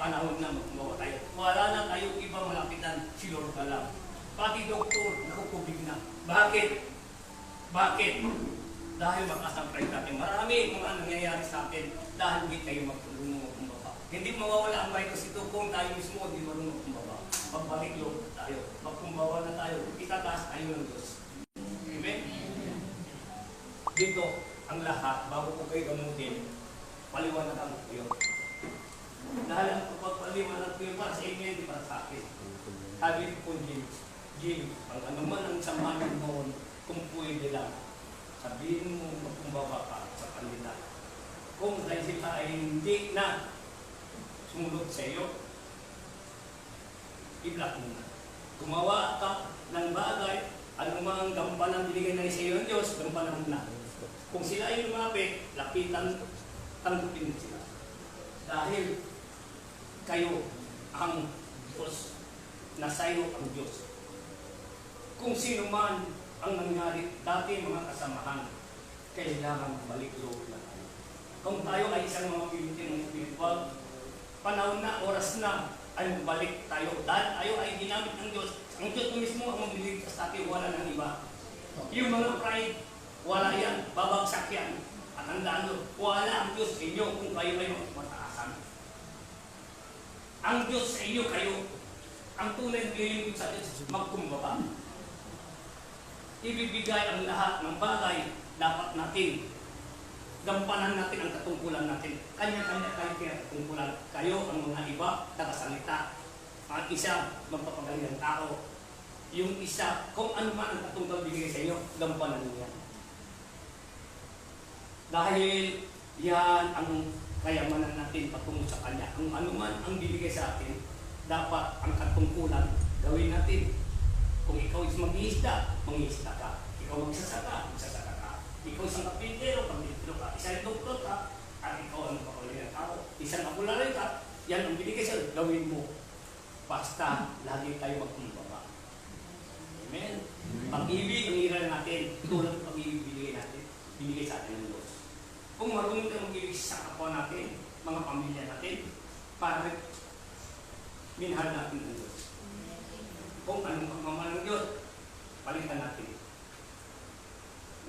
panahon na magkumawa tayo. Wala na tayo ibang malapitan, si Lord ka lang. Pati doktor, nakukubig na. Bakit? Bakit? Dahil makasampray natin. Marami mga nangyayari sa atin dahil hindi tayo magtulungan kumbaba. Hindi mawawala ang virus ito kung tayo mismo hindi marunong kumbaba. Magbalik loob tayo. Magkumbawa na tayo. Itataas tayo ng Diyos. Amen? Dito, ang lahat, bago ko kayo gamutin, paliwanagan ko yun. Dahil ang pagpaliwanag ko yun para sa inyo, hindi para sa akin. Sabi ko, Jim, ang anuman ang samahan noon, kung pwede lang, sabihin mo magkumbaba ka sa kanila. Kung dahil sila ay hindi na sumunod sa iyo, i-block mo na. Gumawa ka ng bagay, anumang gampanan binigay na sa iyo ng Diyos, gampanan mo na. Kung sila ay lumapit, lapitan, tanggapin sila. Dahil kayo ang Diyos, nasa iyo ang Diyos. Kung sino man ang nangyari dati mga kasamahan, kailangan balik loob na tayo. Kung tayo ay isang mga Pilipino spiritual, panahon na, oras na, ay magbalik tayo. Dahil tayo ay ginamit ng Diyos. Ang Diyos mismo ang magliligtas sa atin, wala ng iba. Yung mga pride, wala yan, babagsak yan. At tandaan nyo, wala ang Diyos sa inyo kung kayo ay mataasan. Ang Diyos sa inyo kayo, ang tunay na yung sa Diyos, magkumbaba. Ibibigay ang lahat ng bagay dapat natin. Gampanan natin ang katungkulan natin. Kanya-kanya tayo kaya katungkulan. Kayo ang mga iba, tagasalita. Ang isa, magpapagaling ng tao. Yung isa, kung ano man ang katungkulan bigay sa inyo, gampanan niyo yan. Dahil yan ang kayamanan natin patungo sa Kanya. Kung ano man ang bibigay sa atin, dapat ang katungkulan gawin natin. Kung ikaw is mag-iisda, mag-iisda ka. Ikaw magsasaka, magsasaka ka. Ikaw isang kapintero, kapintero ka. Isang doktor ka, at ikaw ang mapakuli ng tao. Isang apulari ka, yan ang binigay sa'yo, gawin mo. Basta, lagi tayo magkumbaba. Amen? Pag-ibig ang iral natin, tulad ng pag-ibig binigay sa atin ng Diyos. Kung marunong tayo mag-ibig sa kapwa natin, mga pamilya natin, para minahal natin ng Diyos. Kung anong pagmamahal ng Diyos, palitan natin.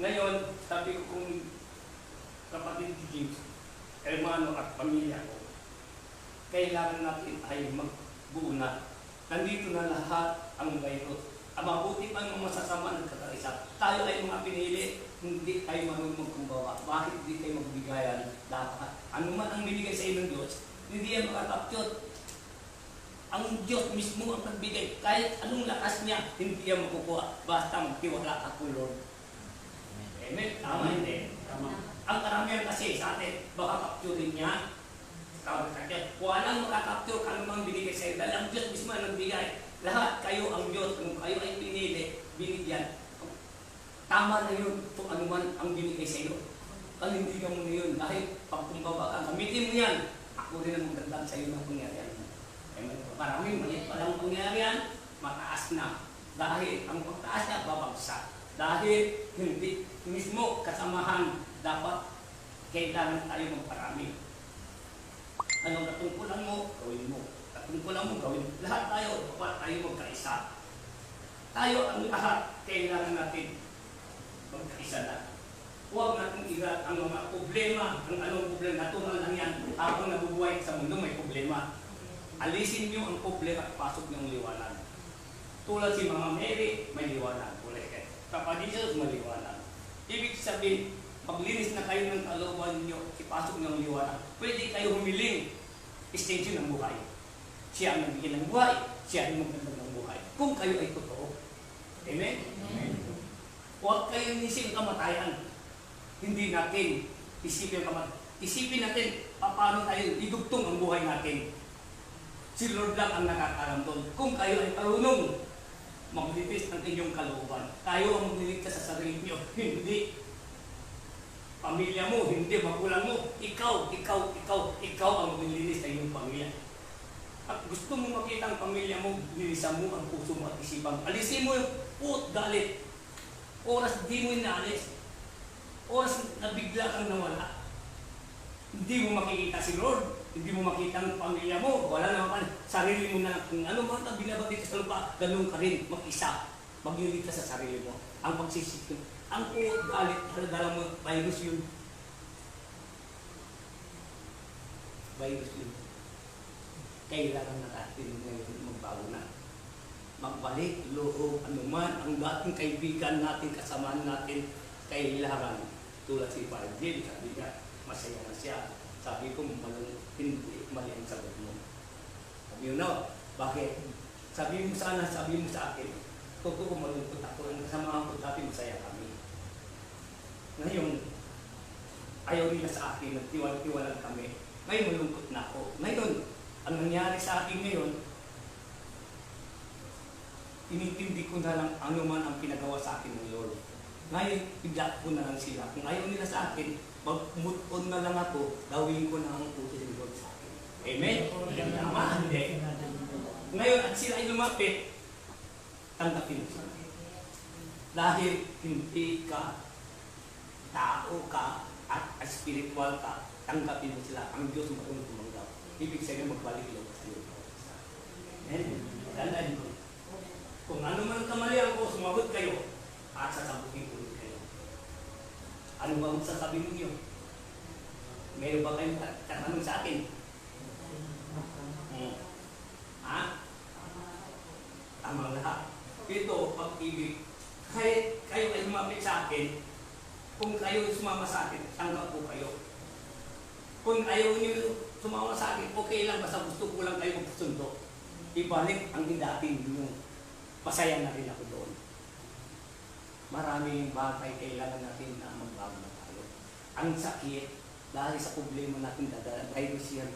Ngayon, sabi ko kung kapatid ni James, hermano at pamilya ko, kailangan natin ay magbuo na. Nandito na lahat ang virus. Ang mabuti pa yung masasama ng kakaisa. Tayo ay mga pinili, hindi tayo marunong magkumbawa. Bakit hindi tayo magbigayan? Dapat. Ano man ang binigay sa inyo ng Diyos, hindi yan makakapyot. Ang Diyos mismo ang pagbigay. Kahit anong lakas niya, hindi yan makukuha. Basta magtiwala ka kung Lord. Amen? Tama hindi? Tama. Ang karamihan kasi sa atin, baka kapturin niya. Walang makakapture kung anumang binigay sa iyo. Dahil ang Diyos mismo ang nagbigay. Lahat kayo ang Diyos. Kung kayo ay pinili, binigyan. Tama na yun kung anuman ang binigay sa iyo. Kalindigan mo na yun. Dahil pagkumbaba ka, gamitin mo yan. Ako rin ang magandang sa iyo ng pangyarihan. Maraming maliit palang pangyarihan, mataas na. Dahil ang pagtaas niya, babagsak. Dahil hindi mismo kasamahan, dapat kailangan tayo magparami. Anong katungkulan mo, gawin mo. Katungkulan mo, gawin mo. Lahat tayo, dapat tayo magkaisa. Tayo ang lahat, kailangan natin magkaisa na. Huwag natin igat ang mga problema, ang anong problema, natural lang yan. Habang nabubuhay sa mundo, may problema. Alisin niyo ang problema at pasok niyong liwanag. Tulad si Mama Mary, may liwanag. Ulit. Kapag Jesus, may liwanag. Ibig sabihin, paglinis na kayo ng kalooban niyo, ipasok niyong liwanag. Pwede kayo humiling, extension ng buhay. Siya ang nagbigay ng buhay, siya ang magdagdag ng buhay. Kung kayo ay totoo. Amen? Amen. Huwag kayong isipin kamatayan. Hindi natin isipin kamatayan. Isipin natin, paano tayo idugtong ang buhay natin. Si Lord lang ang nakakaram doon. Kung kayo ay marunong maglitis ng inyong kalooban, tayo ang magliligtas sa sarili niyo. Hindi pamilya mo, hindi magulang mo. Ikaw ang maglilis sa iyong pamilya. At gusto mo makita ang pamilya mo, lilisan mo ang puso mo at isipan. Alisin mo yung put, galit. Oras di mo inaalis. Oras na bigla kang nawala. Hindi mo makikita si Lord. hindi mo makita ang pamilya mo, wala naman sarili mo na lang. Kung ano man ang binabati ka sa lupa, ganun ka rin, mag-isa. Mag-unit ka sa sarili mo. Ang pagsisik, ang galit, dala mo, virus yun. Virus yun. Kailangan na natin ngayon magbago na. Magbalik, loob, anuman, ang dating kaibigan natin, kasamaan natin, kailangan. Tulad si Parjil, sabi niya, masaya na siya. Sabi ko, hindi, mali ang sagot mo. Sabi mo, no, bakit? Sabi mo sana, sabi mo sa akin, totoo malungkot ako, ang kasama ko dati masaya kami. Ngayon, ayaw nila sa akin, nagtiwala kami. Ngayon, malungkot na ako. Ngayon, ang nangyari sa akin ngayon, inintindi ko na lang ano man ang pinagawa sa akin ng Lord. Ngayon, bigla ko na lang sila. Kung ayaw nila sa akin, mag-move on na lang ako, gawin ko na ang utos ng Lord sa akin. Amen? Tama, hindi. Ngayon, at sila ay lumapit, tanggapin mo sila. Dahil hindi ka, tao ka, at spiritual ka, tanggapin mo sila. Ang Diyos marunong tumanggap. Ibig sabihin magbalik lang sa iyo. Amen? Tandaan mo. Kung ano man kamalian ko, sumagot kayo, at sasabukin ko rin kayo. Ano ba ang sasabihin mo yun? Meron ba kayong tatanong sa akin? Ha? Tama lahat. Ito, pag-ibig. Kahit kayo ay lumapit sa akin, kung kayo sumama sa akin, tanggap po kayo. Kung ayaw niyo sumama sa akin, okay lang, basta gusto ko lang kayo magsundo. Ibalik ang dating ninyo. Masaya na rin ako doon. Maraming bagay kailangan natin na magbago na tayo. Ang sakit, dahil sa problema natin dadaan, virus yan.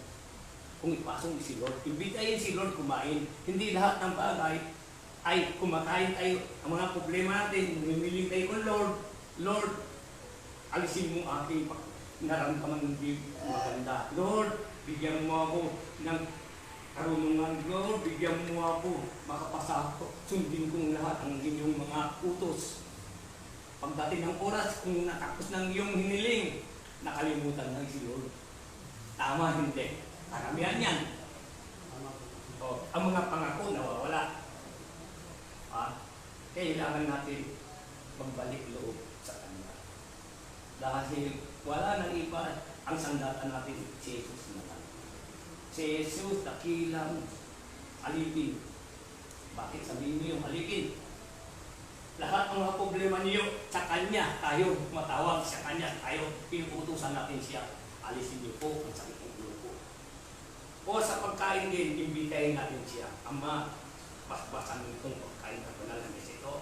Kung ipasok si Lord, imbitayin si Lord kumain. Hindi lahat ng bagay ay kumakain tayo. Ang mga problema natin, humiling tayo kung Lord, Lord, alisin mo aking naramdaman hindi maganda. Lord, bigyan mo ako ng karunungan. Lord, bigyan mo ako makapasa ako. Sundin kong lahat ang inyong mga utos. Pagdating ng oras, kung natapos ng iyong hiniling, nakalimutan na si Lord. Tama, hindi. Karamihan yan. Ang mga pangako nawawala. Kailangan natin magbalik loob sa Kanya. Dahil wala nang iba, ang sandatan natin, si Jesus naman. Si Jesus, dakilang alipin. Bakit sabihin niyo yung alipin? Lahat ng mga problema niyo sa Kanya, tayo matawag sa Kanya, tayo pinuputusan natin siya. Alisin niyo po ang sakit ng ulo ko. O sa pagkain din, imbitahin natin siya. Ama, basbasan itong pagkain na panalang ito.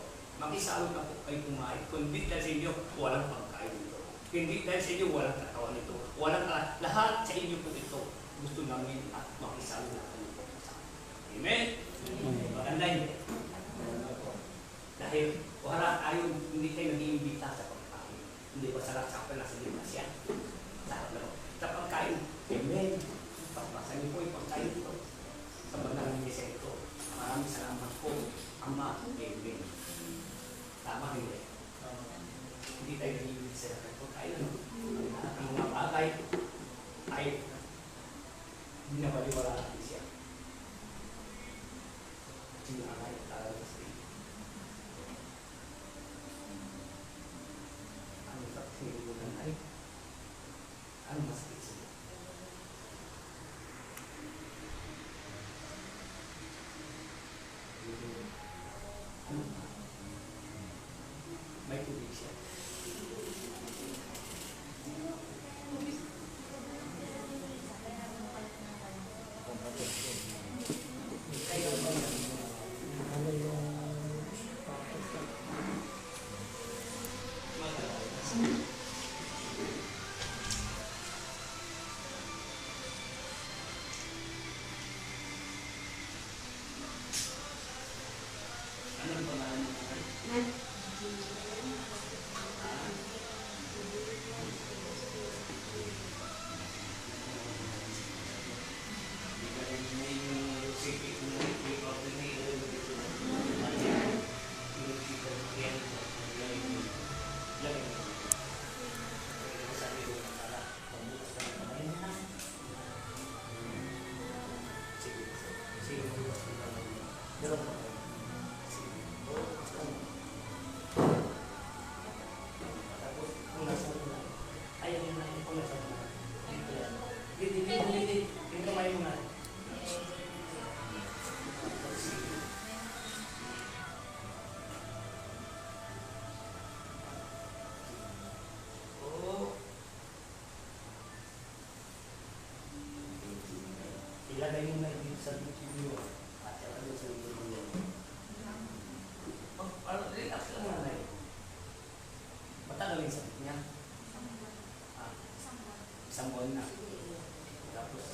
Makisalo na po kayo kumain. Kundi dahil sa inyo, walang pagkain ito. Hindi dahil sa inyo, walang katawan ito. Walang lahat sa inyo po ito. Gusto namin at makisalo na kayo po sa akin. Amen? Maganda yun. Dahil wala tayo, hindi tayo nag-iimbita sa pagkain. Hindi ba sarap-sarap na sa limas yan? Sa pagkain, amen. Pagpasan niyo po yung pagkain ito. Sa banal ng misa ito. Maraming salamat po, Ama, amen. Tama hindi. Hindi tayo nag-iimbita sa pagkain. Ang mga bagay ay binabaliwala natin siya. Sinakay talaga sa iyo. Ano sa sinibutan ay? Ano masakit sa iyo? Ano ba? May tubig siya. Kaya ba yan? Pero sige. Tapos, kung nasa na, ayaw mo na, kung nasa na. Dito. Yung kamay mo na. Ilagay mo na dito sa video at saka doon sa video. Relax lang na lang. Matagal yung sakit niya. Isang buwan na. Tapos,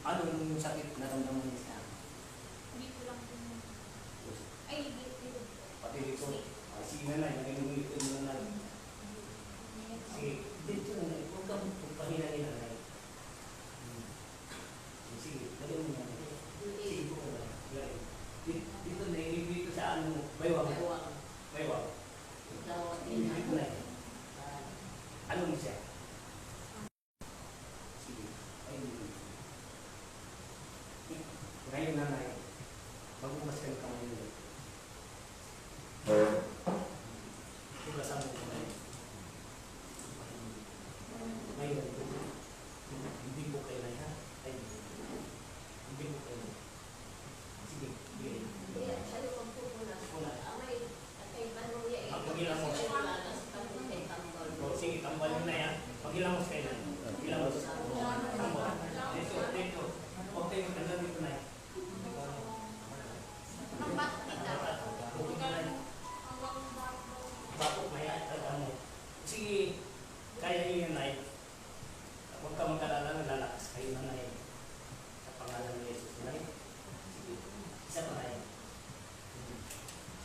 anong sakit naramdaman niya? Hindi ko lang ay, dito. Pati dito. Sige na lang, ilagay mo dito na lang. Sige, dito na lang. Huwag kang pahinahin na lang. Sige, lagay mo na lang. Sige po na lang. Dito na, dito sa ano, baywang. Baywang. Dito na. Ano mo siya? Sige, ayun mo. Ngayon na lang. Magbukas ka ng kamay mo. Bukasan mo kamay. Ngayon, hindi po kayo na yan. Ay, hindi po kayo. Sige, bigay. Pagilamos. Sige, tambal mo na yan. Pagilamos kayo na. Pagilamos. Tambal. Dito. Okay, maganda dito na yan. Bakit may ano? Sige, kaya nyo yun, Nay. Huwag ka magkalala, lalakas kayo na, Nay. Sa pangalan ni Jesus, Nay. Sige, isa pa, Nay.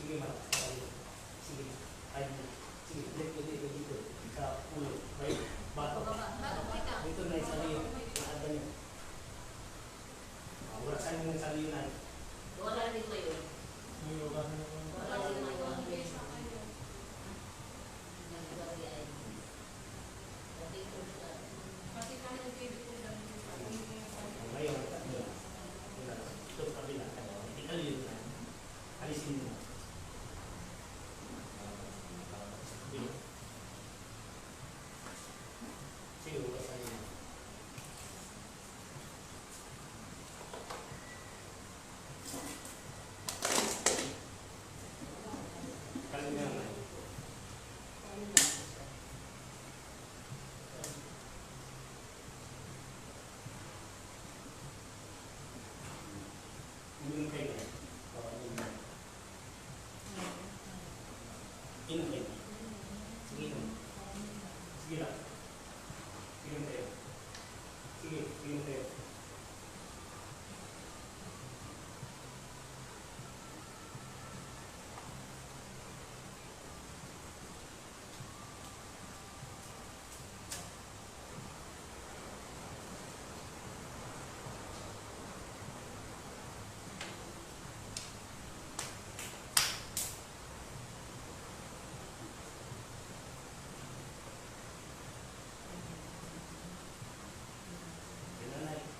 Sige, malakas kayo. Sige, ayun. Sige, dito. Sa ulo. Right? Bato. Dito, Nay, sa liyo. Maada nyo. Walasan mo sa liyo, Nay. Wala dito yun. Wala dito yun. Ngayon, ito sa kabila. Itikal yun na. Alisin mo. Sige, bukasan mo. Kalina na. Inom kayo na. Inom kayo. Sige, inom. Sige lang. Inom kayo. Sige, inom kayo. Yan na, Nay.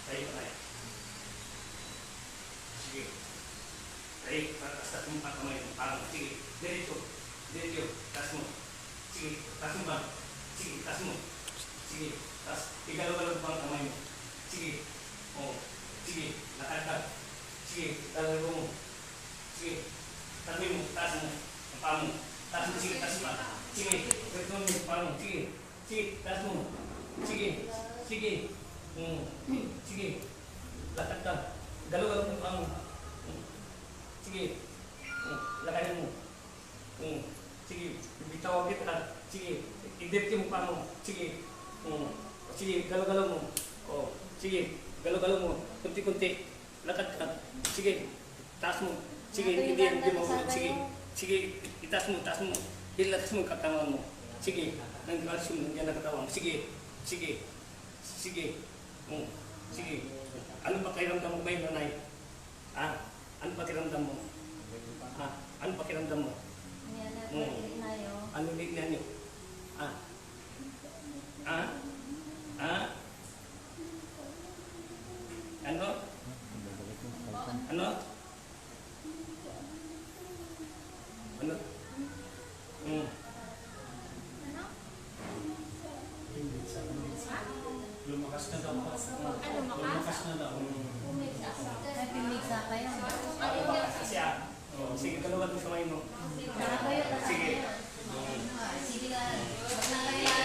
Tayo pa tayo. Sige. Tayo, taas mo pa kamay mo. Parang, sige. Diretso. Diretso. Taas mo. Sige. Taas mo ba? Sige. Taas mo. Sige. Taas. Igalaw-galaw pa ang kamay mo. Sige. O. Sige. Lakad. Sige. Galaw mo. Sige. Tabi mo. Taas mo. Ang paa mo. Taas mo. Sige. Taas mo. Sige. Diretso mo. Paa mo. Sige. Sige. Taas mo. Sige. Sige. Sige. Lakad ka. Galaw-galaw mo paa mo. Sige. Lakayin mo. Sige. Bitaw kita. Sige. I-depth mo pa mo. Sige. Sige. Galaw-galaw mo. Sige. Galaw-galaw mo. Kunti-kunti. Lakad ka. Sige. Taas mo. Sige. Hindi mo. Sige. Sige. Itaas mo. Taas mo. Ilatas mo yung katawan mo. Sige. Nang calcium nandiyan na katawan. Sige. Sige. Sige. Sige. Ano pakiramdam mo ba yung nanay? Ano pakiramdam mo? Ano pakiramdam mo? Ano ulit na nyo? Ano? Ano? Ano? Lumakas na daw. Lumakas na daw. Nagpimigsa kayo. Sige, kalawat mo sa may mo. Sige. Sige ka. Wag na kayo yan.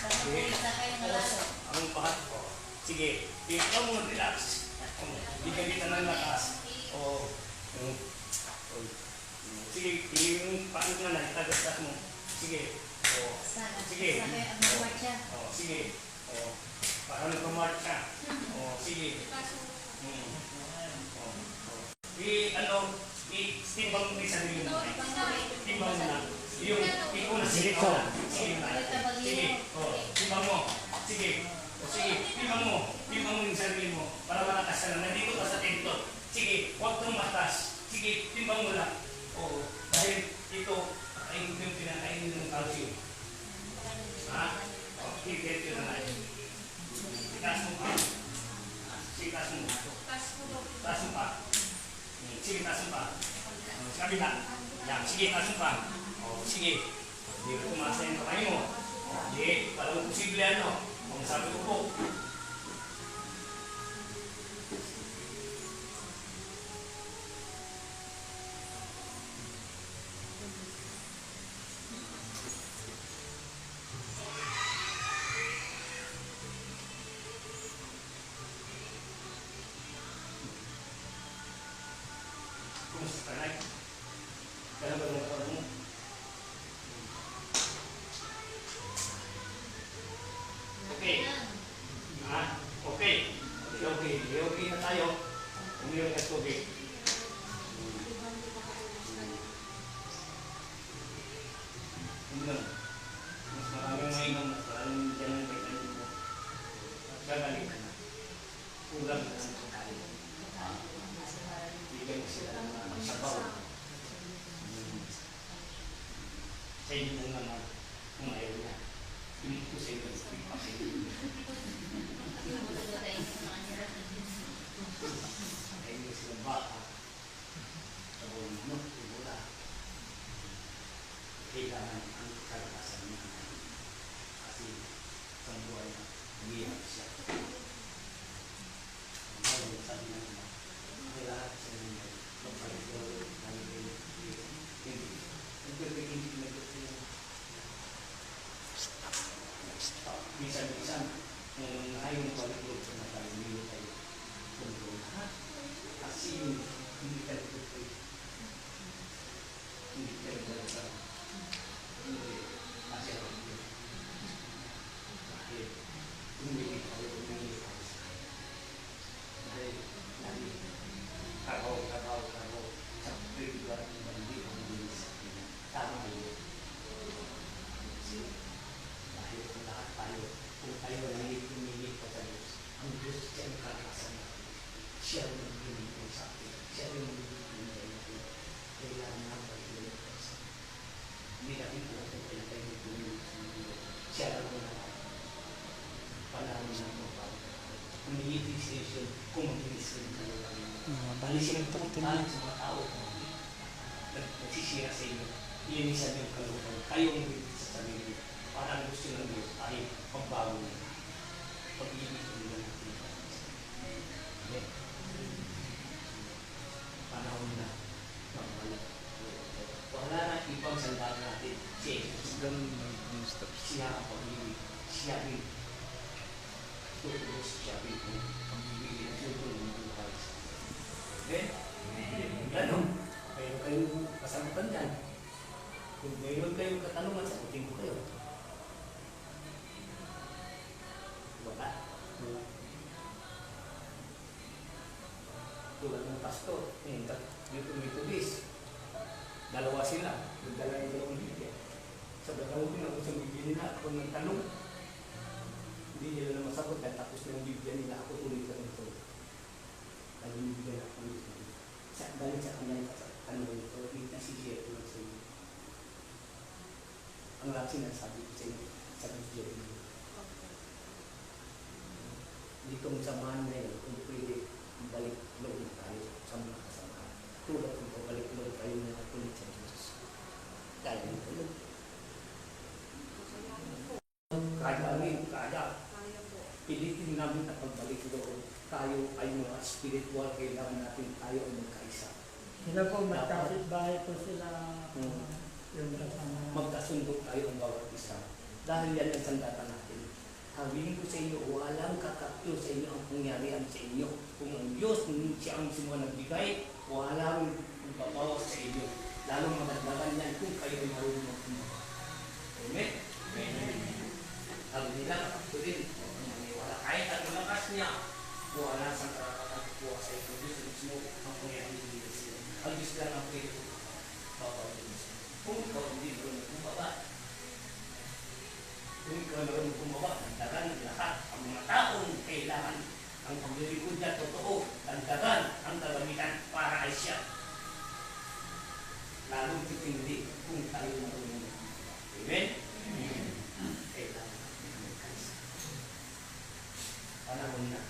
Nagpimigsa kayo na lalo. Ang pahat ko. Sige. Ikaw mo relax. Bigyan kita ng lakas. Sige, yung paano na lang, itagastas mo. Sige. Sige. Sige. Para nagpamart ka. Sige. Timbang mo yung sarili mo. Timbang mo na. Yung ikaw na sige. Sige na. Sige. Timbang mo. Sige. Sige. Timbang mo. Timbang mo yung sarili mo. Para malakas ka na. Nandito ka sa tento. Sige. Huwag kang matas. Sige. Timbang mo lang. Dahil ito, ay yung pinakainin ng calcium. Higit yun na natin. Taas mo pa. Sige, taas mo. Taas mo pa. Sige, taas mo pa. Sa kabila. Yan, sige, taas mo pa. Sige. Hindi ko tumasa yung kamay mo. Hindi, parang posible ano. Kung sabi ko po. Kumusta ka na? Kailan ba yung katawan mo? Okay. Okay. Okay na tayo. Umiyon ka tubig. Mas maraming mainom, mas maraming dyan ang vitamin mo. Gagaling ka na. Kulang ka na. Bigyan mo sila ng sabaw. Sa inyo mo naman, kung ayaw niya. Yung ko sa inyo, ipapin. Ayaw niya sila baka. Sabaw mo, ibula. Kailangan ang kalakasan niya. Kasi sa buhay na, umiyak siya. Ang sabi na naman, ay lahat sa inyo, magpalito, nalibig, hindi. Nagpapagindi na ito siya. Minsan, kung ayaw mo palito sa natalimiyo tayo, kung lahat, kasi hindi ka ito hindi ka ito hindi masya Allah. Dahil umili tayo sa dahil lagi kagaw sa pagkakita ng hindi ko mabilis sa akin. Tama yun. Dahil kung lahat tayo, kung tayo ay umili pa sa Diyos, ang Diyos siya ang kalakasan natin. Siya ang magbibigay sa atin. Siya ang magbibigay sa atin. Kailangan natin sa atin. Hindi natin po kung kailan tayo magpumili sa Diyos. Siya humingi decision kung maglinis rin kayo kami. Balik Alisin yung po 13 tayo minutes. sa mga tao nagsisira sa inyo. Ilinisan yung kalooban. Kayo ang bibig sa sarili. Para ang gusto ng Diyos ay pagbago niya. Pag-ibig niyo natin. Amen. Panahon na magbalik. Wala na ibang sandaan natin. Si Jesus. Siya ang pag-ibig. Siya rin. Tutulog siya rin kung pag-ibig at tutulog ng buhay. Amen? Ganun. Mayroon kayong kasagutan dyan. Kung mayroon kayong katanungan, sagutin ko kayo. Wala. Tulad ng pastor, dito Methodist. Dalawa sila. Nagdala yung dalawang Biblia. Sa dalawang din ako sa Biblia nila, ako ng tanong. Hindi nila na masagot dahil tapos na yung Biblia nila, ako ulit lang ito. Dahil yung Biblia na ako ulit lang. Dahil sa kanya tanong ito, hindi nasisira ko lang sa inyo. Ang lahat sinasabi ko sa inyo, sa Biblia nila. Hindi kong samahan na yun, kung pwede, balik loob tayo sa mga kasamahan. Tulad kung pabalik loob tayo na ulit sa Diyos. Kaya nito yun. Kaya amin, kaya. Pilitin namin na pagbalik loob. Tayo ay mga spiritual, kailangan natin tayo ay magkaisa. Sila po, magkapit bahay po sila. Yung kasama. Magkasundo tayo ang bawat isa. Dahil yan ang sandata natin. Sabihin ko sa inyo, walang kakapyo sa inyo ang pangyarihan sa inyo. Kung ang Diyos, siya ang simula nagbigay, walang magbabawas sa inyo. Lalong magdagdagan yan kung kayo ay marunong magkumbaga. Amen? Amen. Sabi nila, kakapyo din. Wala kahit ang lakas niya, wala sa karapatan kuha sa inyo. Diyos mismo ang pangyarihan ng Diyos. Ang Diyos lang ang pwede ko. Kung ikaw hindi marunong kumbaga, kung ikaw naman kumbawa, dandagan ng lahat ang mga taong kailangan ang paglilingkod niya totoo, dandagan ang gagamitan para ay siya. Lalong titindi kung tayo marunong. Amen? Kailangan natin magkaisa. Panahon na,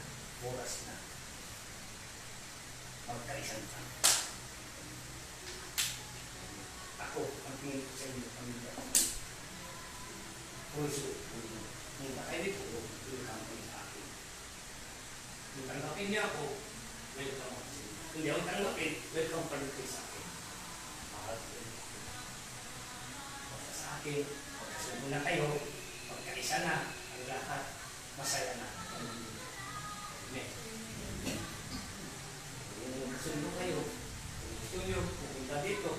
oras na. Magkaisan ka. Ako, ang tingin ko sa inyo, pamilya. Puso, kung nakaili ko, welcome kayo sa akin. Kung tanggapin niya ako, welcome ako sa inyo. Kung hindi ako tanggapin, welcome pa rin kayo sa akin. Mahal ko yun. Basta sa akin, pagkasundo na kayo, pagkaisa na, ang lahat, masaya na. Amen. Kung sundo kayo, kung gusto nyo, pupunta dito,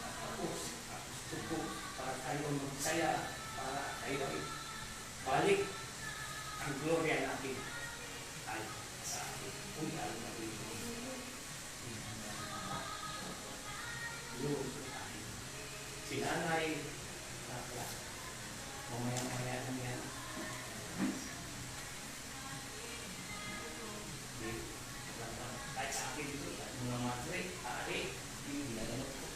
at ako, gusto ko, para tayo magsaya, para tayo ay balik ang gloria natin ay sa atin. Kung tayo natin ito. Glory to tayo. Si nanay, nakla, mamaya-maya na yan. Kahit sa akin ito, mga madre, ari, hindi na ganun ko.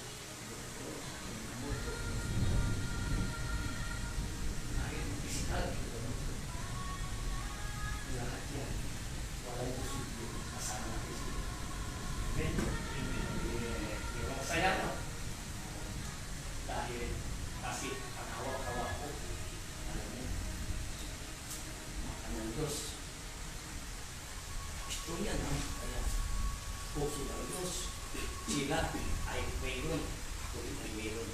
Lahat yan, walang posible kasama natin sila. Amen? Yung masaya no? Dahil kasi ang hawak-hawak ko, alam mo, maka ng Diyos. Gusto niya no? Kaya, puso ng Diyos, sila ay mayroon, ako rin ay mayroon.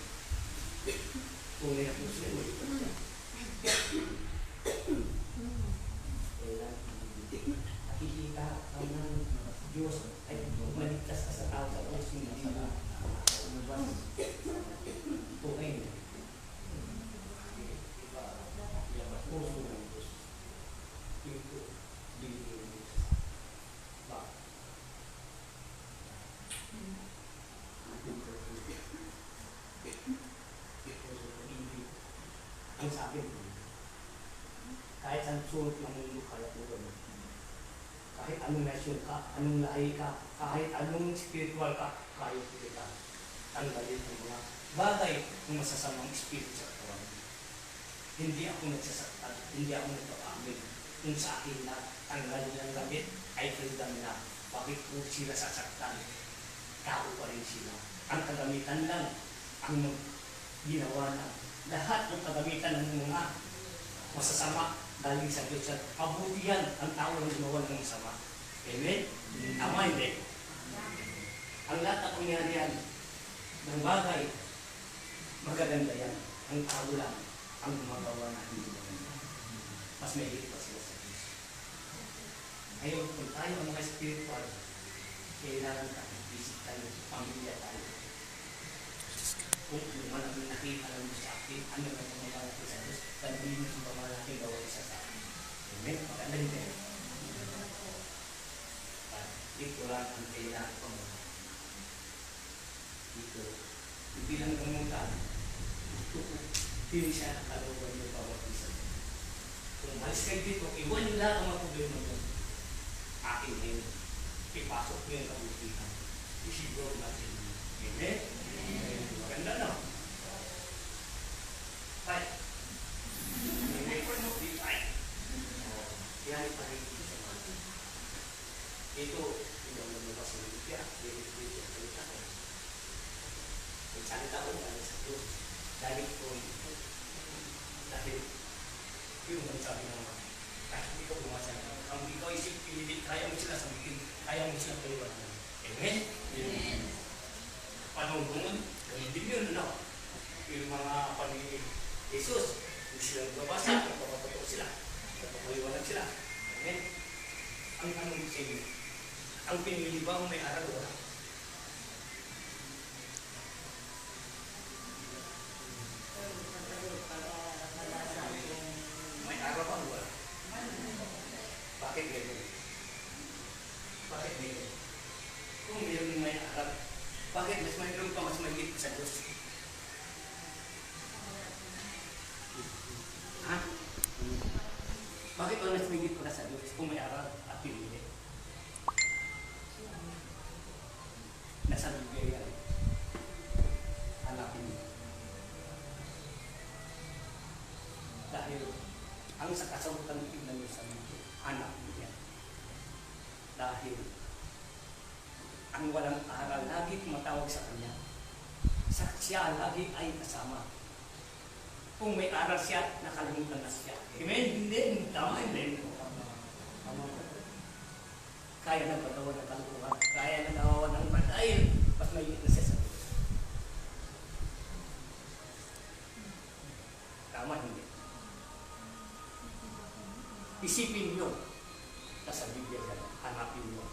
Tunay na puso yung mayroon. Nakikita ang ng Diyos ay maligtas ka sa tao sa puso ng mga tunay na puso ng Diyos. Ito, binigay ng Diyos. Bakit? Ang sabi ko, kahit ang sulot ng mundo kaya po gano'n. Kahit anong nasyon ka, anong lahi ka, kahit anong spiritual ka, kaya po kita. Tanggalin ang mga bagay ng masasamang espiritu sa katawan. Hindi ako nagsasaktan, hindi ako nagpapamil. kung sa akin na tanggal nilang gamit ay freedom na. Bakit po sila sasaktan? Tao pa rin sila. Ang kagamitan lang ang ginawa na. Lahat ng kagamitan ng mga masasama galing sa Diyos. At mabuti yan ang tao ng gumawa ng masama. Amen? Tama hindi? Ang lahat ng pangyarihan ng bagay, magaganda yan. Ang tao lang ang gumagawa na hindi maganda. Mas mahigit pa sila sa Diyos. Ngayon, kung tayo ang mga spiritual, kailangan tayo, visit tayo, pamilya tayo. Kung man ang nakita ng Diyos sa akin, ano ang pagmamahal natin sa Diyos, dalhin mo sa pagmamahal natin gawin isa sa akin. Amen? Magandang din. Ito lang ang kailangan ko mo. Ito. Hindi lang gamutan. Hindi siya nakalugan ng bawat isa. Kung malis kayo dito, iwan nyo lahat ang mga problema mo. Akin din. Ipasok nyo yung kabutihan. Isiguro natin. Amen? Maganda na. Ay. May record mo. Di ay. Yan pa rin ito sa mga. Ito. Hindi ako lumabas ng lupa. Dito ang salita ko. Ang salita ko dahil sa Diyos. Dahil ko ito. Dahil yung sabi ng mga. Kahit hindi ko bumasa na. Ang ikaw isip, pinilit, kaya mo sila sabihin. Kaya mo sila paliwanag. Amen? Amen. Panunggungan, hindi yun na. Yung mga paningin Jesus, hindi sila nagbabasa, nagpapapatok sila, nagpapaliwanag sila. Amen? Ang tanong sa inyo, ang pinili ba may aral wala? May aral ba wala? Bakit ganyan? Bakit ganyan? Kung mayroon may aral, bakit mas mayroon pa mas magigit sa Diyos? Ha? Bakit mas magigit pa sa Diyos kung may aral at pinili? Nasa Biblia yan. Hanapin niyo. Dahil ang sa kasagutan tingnan niyo sa Biblia, hanapin niyo yan. Dahil ang walang aral lagi tumatawag sa kanya. Siya lagi ay kasama. Kung may aral siya, nakalimutan na siya. Amen? Hindi. Tama, hindi. Kaya ng pagawa ng kalungan. Kaya ng gawa ng padail. Mas may na siya sa Diyos. Tama, hindi. Isipin niyo. Sa Biblia yan. Hanapin niyo.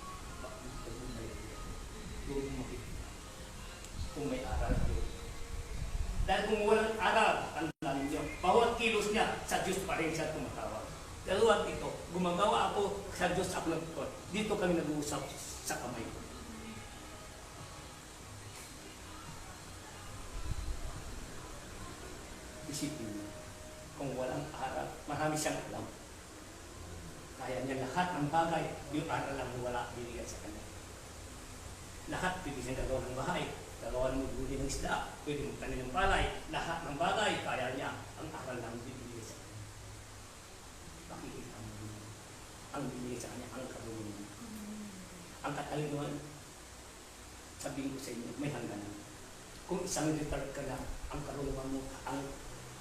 Kung may aral niyo. Dahil kung walang aral, tandaan niyo, bawat kilos niya, sa Diyos pa rin siya tumatawag. Dalawang ito, gumagawa ako sa Diyos ako nagtutod. Dito kami nag-uusap sa kamay ko. Isipin niyo, kung walang aral, marami siyang alam. Kaya niya lahat ng bagay, yung aral lang wala binigyan sa kanya. Lahat pwede siya gagawa ng bahay, gagawa ng magbuli ng isda, pwede mong tanin ng palay, lahat ng bagay, kaya niya ang aral lang binigyan sa kanya. Makikita mo yun. Ang binigyan sa kanya, ang karunungan. Ang katalinuhan, sabihin ko sa inyo, may hangganan. Kung isang retard ka na, ang karunungan mo, ang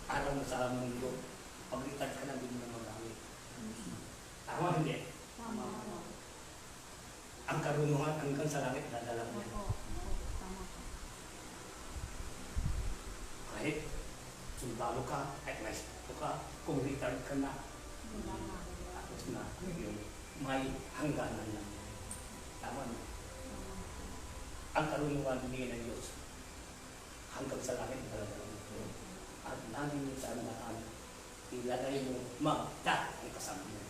aral mo sa mundo, pag retard ka na, hindi mo na magamit. Tama hindi? Tama. Ang karunungan hanggang sa langit dadala mo. Kahit sundalo ka, kahit maestro ka, kung retard ka na, tapos na yung may hangganan na. Tama na. Ang karunungan binigay ng Diyos hanggang sa langit dadala mo. At lagi mo sa andaan, ilagay mo magda ang kasama mo.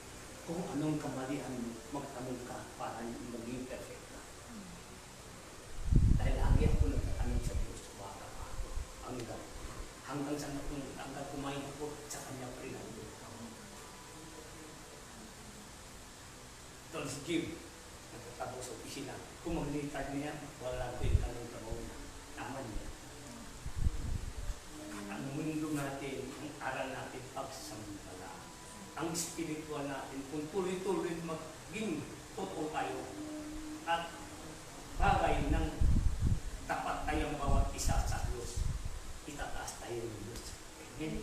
Kung anong kamalian mo, magtanong ka para maging perfect ka. Dahil lagi ako nagtatanong sa Diyos, baka pa ako. Hanggang sa hanggang kumain ako, sa kanya pa rin ang Diyos. Ito si Jim, nagtatapos sa opisina. Kung maglitag niya, wala ko yung tanong trabaho niya. Tama niya. Ang mundo natin, ang aral natin, pagsamantala. ang spiritual natin kung tuloy-tuloy maging totoo tayo at bagay ng tapat tayong bawat isa sa Diyos, itataas tayo ng Diyos. Amen.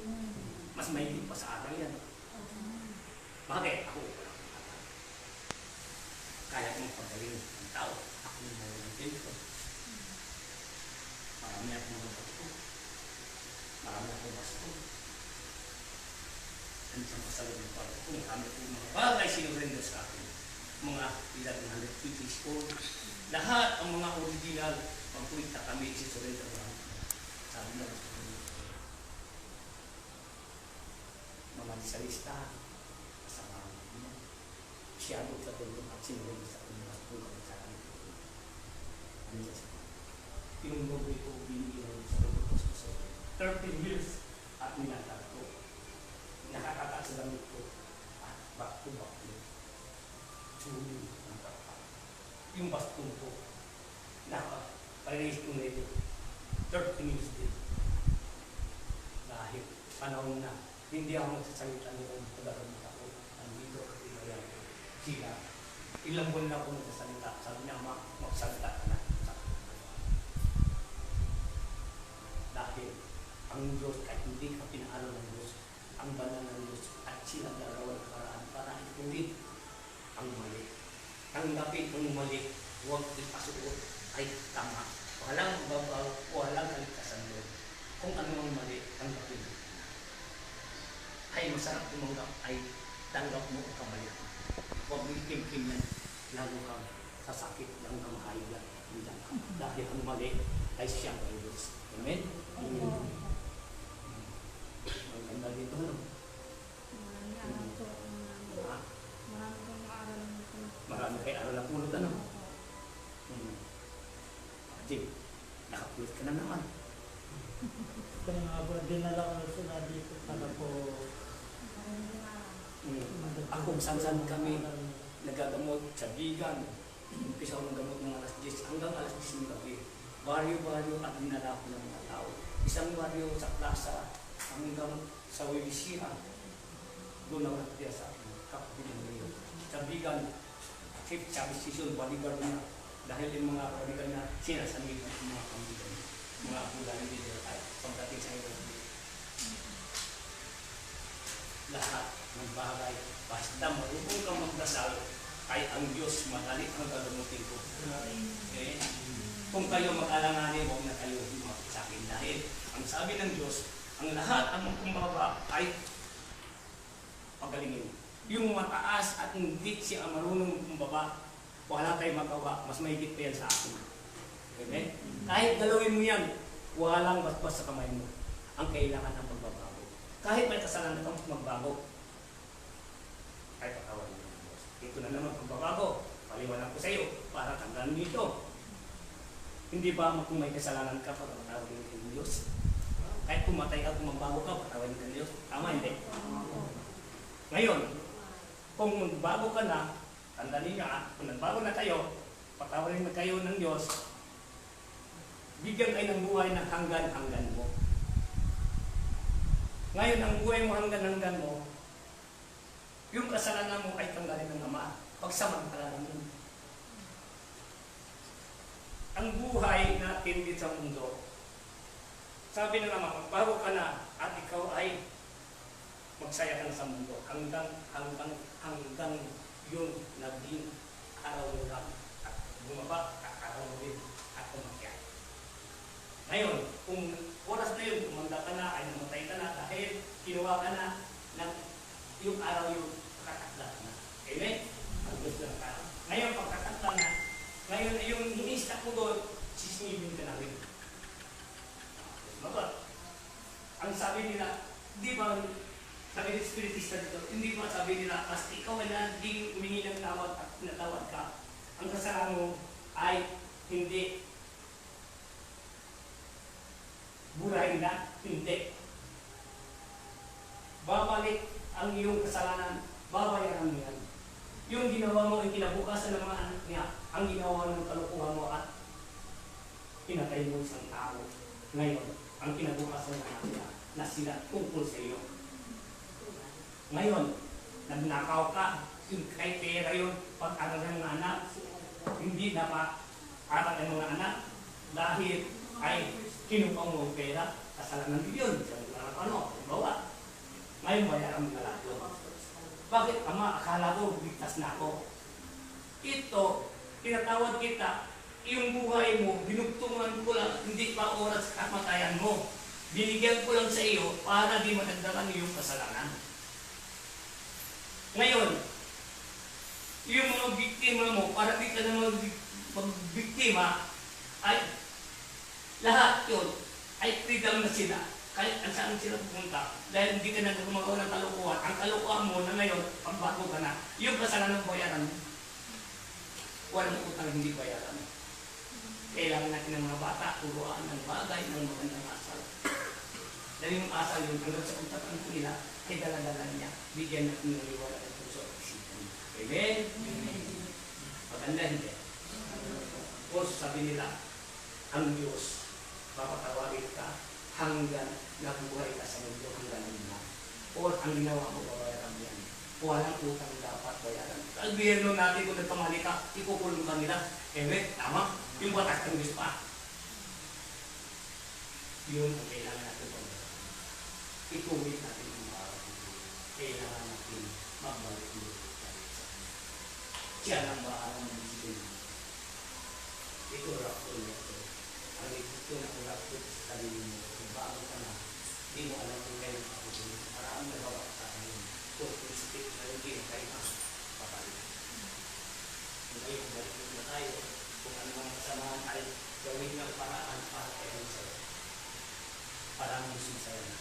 Mas mahigit pa sa araw yan. Bakit? Ako kaya kong pagaling ng tao. Ako yung mawalang tempo. Marami akong mga bato. Marami akong basto. Ano sa masalag ng pag kung kami po mga bagay sinurrender sa akin. Mga ilang 150 old. Lahat ang mga original, magpunta kami si-surrender lang. Sabi lang sa kanya. Mga lisalista, kasama niya. Siya doon sa tulong at sinurrender sa kanya. Tulong sa kanya. Ano siya sa kanya? Yung noble ko, binigyan sa tulong sa 13 years at minatag ko. Nakakataas sa damit ko at back to back ko. Chuli ang kapal. Yung bastong ko, naka-raise ko nito 13 years din. Dahil panahon na, hindi ako magsasalita noon pag-aramit ako. Andito at ilayan ko. Sila, ilang buwan na ako magsasalita. Sabi niya, magsalita ka na. Dahil ang Diyos, kahit hindi ka pinaalam ng Diyos, ang banal ng Diyos at sila gagawa ng paraan para ituloy ang mali. Tanggapin ang mali, huwag ipasuot ay tama. Walang babaw, walang kaligtasan doon. Kung ano ang mali, tanggapin mo. Ay masarap tumanggap, ay tanggap mo ang kamalian. Huwag mo ikim-kim yan, lalo kang sasakit ng kamahayagan. Dahil ang mali ay siyang ang Diyos. Amen? Ang ganda dito, no? Marami kayo aral na pulot, ano? Jim, nakapulot ka na naman. Kaya nga po, dinala ko sila dito para po Ako, saan kami nagagamot sa Bigan. Umpisa ko ng gamot ng alas 10 hanggang alas 10 ng gabi. Baryo-baryo at dinala ko ng mga tao. Isang baryo sa plaza hanggang sa Wibisira. Doon ako nakatira sa kapatid ng Rio. Sa Bigan, fifth service season, bodyguard na. Dahil yung mga bodyguard na sinasanggit ng mga pamilya. Mga pula ng leader ay pagdating sa iyo. Lahat ng bagay, basta marunong kang magdasal, ay ang Diyos madali ang gagamutin ko. Okay? Kung kayo mag-alanganin, huwag na kayo lumapit sa akin. Dahil ang sabi ng Diyos, ang lahat ang kumbaba ay pagalingin. Yung mataas at hindi siya marunong kumbaba, wala tayong magawa, mas mahigit pa yan sa akin. Okay? Kahit galawin mo yan, walang basbas sa kamay mo. Ang kailangan ng pagbabago. Kahit may kasalanan kang magbago, ay patawarin mo ng Diyos. Ito na naman pagbabago. Paliwanag ko sa iyo para tandaan dito. Hindi ba kung may kasalanan ka, patawarin mo ng Diyos? Kahit pumatay ka, kung magbago ka, patawarin mo ng Diyos. Tama, hindi? Ngayon, kung magbago ka na, tandaan niyo, kung nagbago na kayo, patawarin na kayo ng Diyos, bigyan kayo ng buhay ng hanggan-hanggan mo. Ngayon, ang buhay mo hanggan-hanggan mo, yung kasalanan mo ay tanggalin ng Ama. Pagsamantala naman. Ang buhay natin dito sa mundo, sabi ng Ama, magbago ka na at ikaw ay magsaya ka na sa mundo hanggang yung naging araw mo lang at bumaba, araw mo din at umakyat. Ngayon, kung oras na yun, kumanda ka na, ay namatay ka na dahil kinuha ka na ng yung araw yung pagkatakda na. Amen? Ang gusto na ka. Ngayon, pagkatakda na, ngayon yung inistak mo doon, sisingibin ka na rin. Mabat. Ang sabi nila, di ba, sabi ng Spiritista dito, hindi ba sabi nila, basta ikaw ay naging humingi ng tawad at natawad ka, ang kasalanan mo ay hindi burahin na, hindi. Babalik ang iyong kasalanan, babayaran mo yan. Yung ginawa mo ay kinabukasan ng mga anak niya, ang ginawa ng kalukuhan mo at pinatay mo isang tao. Ngayon, ang kinabukasan ng anak niya na sila tungkol sa iyo. Ngayon, nagnakaw ka, yung kay pera yun, pag-aral ng mga anak, hindi na pa-aral ng mga anak, dahil ay kinupang mo ang pera, kasalanan din yun. Ano, bawa. Ngayon bayaran mo na lahat yun. Bakit, Ama, akala ko, ligtas na ako. Ito, tinatawad kita, yung buhay mo, binugtungan ko lang, hindi pa oras kamatayan mo. Binigyan ko lang sa iyo para di matagdagan yung kasalanan. Ngayon, yung mga biktima mo, para di ka na magbiktima, ay lahat yun ay freedom na sila. Kahit saan sila pumunta, dahil hindi ka na gumagawa ng kalukuhan. Ang kalukuhan mo na ngayon, pagbago ka na, yung kasalanan bayaran mo. Walang utang hindi bayaran mo. Kailangan natin ng mga bata, turuan ng bagay, ng magandang asal. Dahil yung asal yun, hanggang sa utak nila, ay dala-dala niya. Bigyan natin ng liwala ng puso at isipan. Amen? Maganda hindi. O sabi nila, ang Diyos, papatawagin ka hanggang nabuhay ka sa mundo hanggang na. O ang ginawa mo, babayaran yan. Walang utang dapat bayaran. Ang biyerno natin kung nagkamali ka, ikukulong ka nila. Amen? Tama? Yung batas ng Diyos pa. Yun ang kailangan natin bayaran. Ituwid natin yung araw. Kailangan natin magbalik yung siya lang bahala ng Diyos. Ito rapol niya ito. Ang ito na kung rapol sa sarili mo, kung bago ka na, hindi mo alam kung kailan ka po. Maraming nagawa sa akin. Kung prinsipit na yung kayo na papalit. Ngayon, balik na tayo. Kung ano mga kasamahan ay gawin ng paraan para kayo sa'yo. Para ang gusto sa'yo.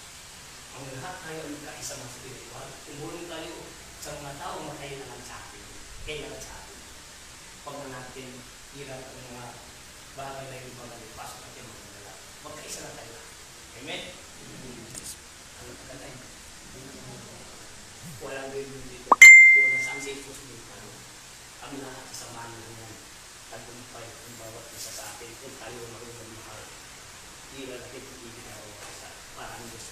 Ang lahat tayo ay nagkaisa mga spiritual. Tumulong tayo sa mga tao na kailangan sa atin. Kailangan sa atin. Pag na natin hirap ang mga bagay na yung mga pasok natin mga dala. Magkaisa na tayo. Amen? Ano ka tayo? Walang gawin dito. Kung nasaan sa ito sa ang lahat sa samahan ng tagumpay ang bawat isa sa atin kung tayo marunong mahal. Hindi na natin pagiging na sa parang Diyos.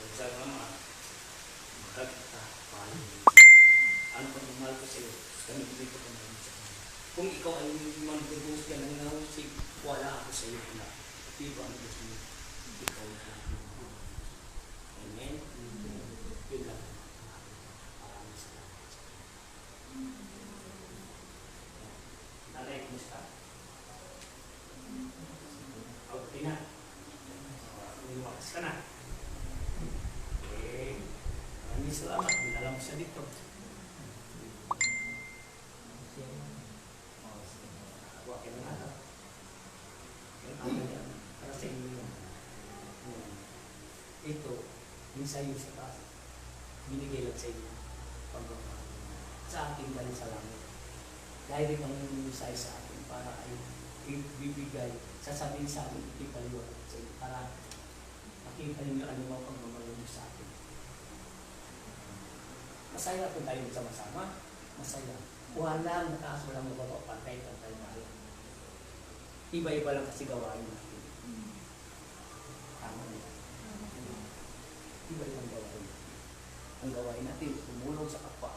Kung saan naman, mahal kita, mahal mo. Ano pag mahal ko sa iyo, ganun dito ko mahal sa iyo. Kung ikaw ay mag-debose ka ng nahusig, wala ako sa iyo na. Dito ang Diyos mo, ikaw na. Amen? Yun lang. Maraming salamat. Nanay, kumusta? Okay na. Lumakas ka na. Maraming salamat. Dinala mo siya dito. Huwag na nga. Para sa inyo. Ito, yung sa'yo sa taas. Binigay lang sa inyo. Pagbabago. Sa ating galing sa langit. Dahil ito ang minusay sa atin para ay ibibigay, sasabihin sa atin, ipaliwanag sa inyo para makita ninyo ano mga pagbabago sa atin. Masaya kung tayo sama-sama. Masaya. Walang nakaas, walang mababaw, pantay-pantay tayo. Iba-iba lang kasi gawain natin. Tama nila. Iba-ibang gawain. Ang gawain natin, tumulong sa kapwa.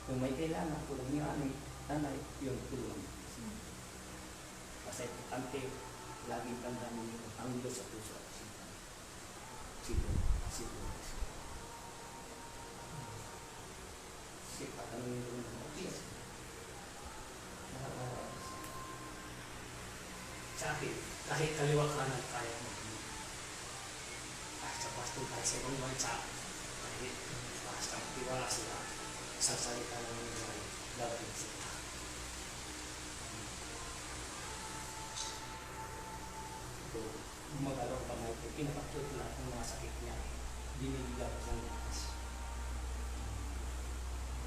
Kung may kailangan, tulong niya, nanay, yun, tulong. Kasi ante, laging tandaan ninyo ang Diyos sa puso. Siguro. Sipatan ninyo ng mag-yes. Sa akin, kahit kaliwa kanan, kaya mo. Kahit sa pastor, kahit sa ibang bansa, kahit basta tiwala sila, sa salita ng mga dapat sila. Ito, mag-alok pa na ito, pinapakot lahat ng mga sakit niya, binigyan ng lakas.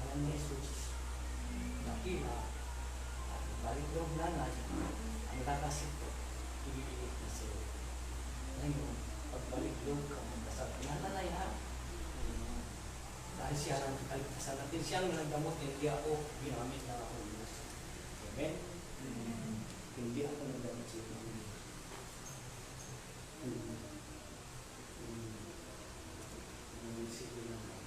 Alam ni Jesus, nakila, at balik loob nanay, ang lakas ito, ibibigit na sa'yo. Ngayon, pagbalik loob ka, magkasal ka na nanay ha. Dahil siya ang kaligtasan natin, siya ang nagdamot, hindi ako ginamit na ako. Amen? Hindi ako nagdamot siya. Siguro naman.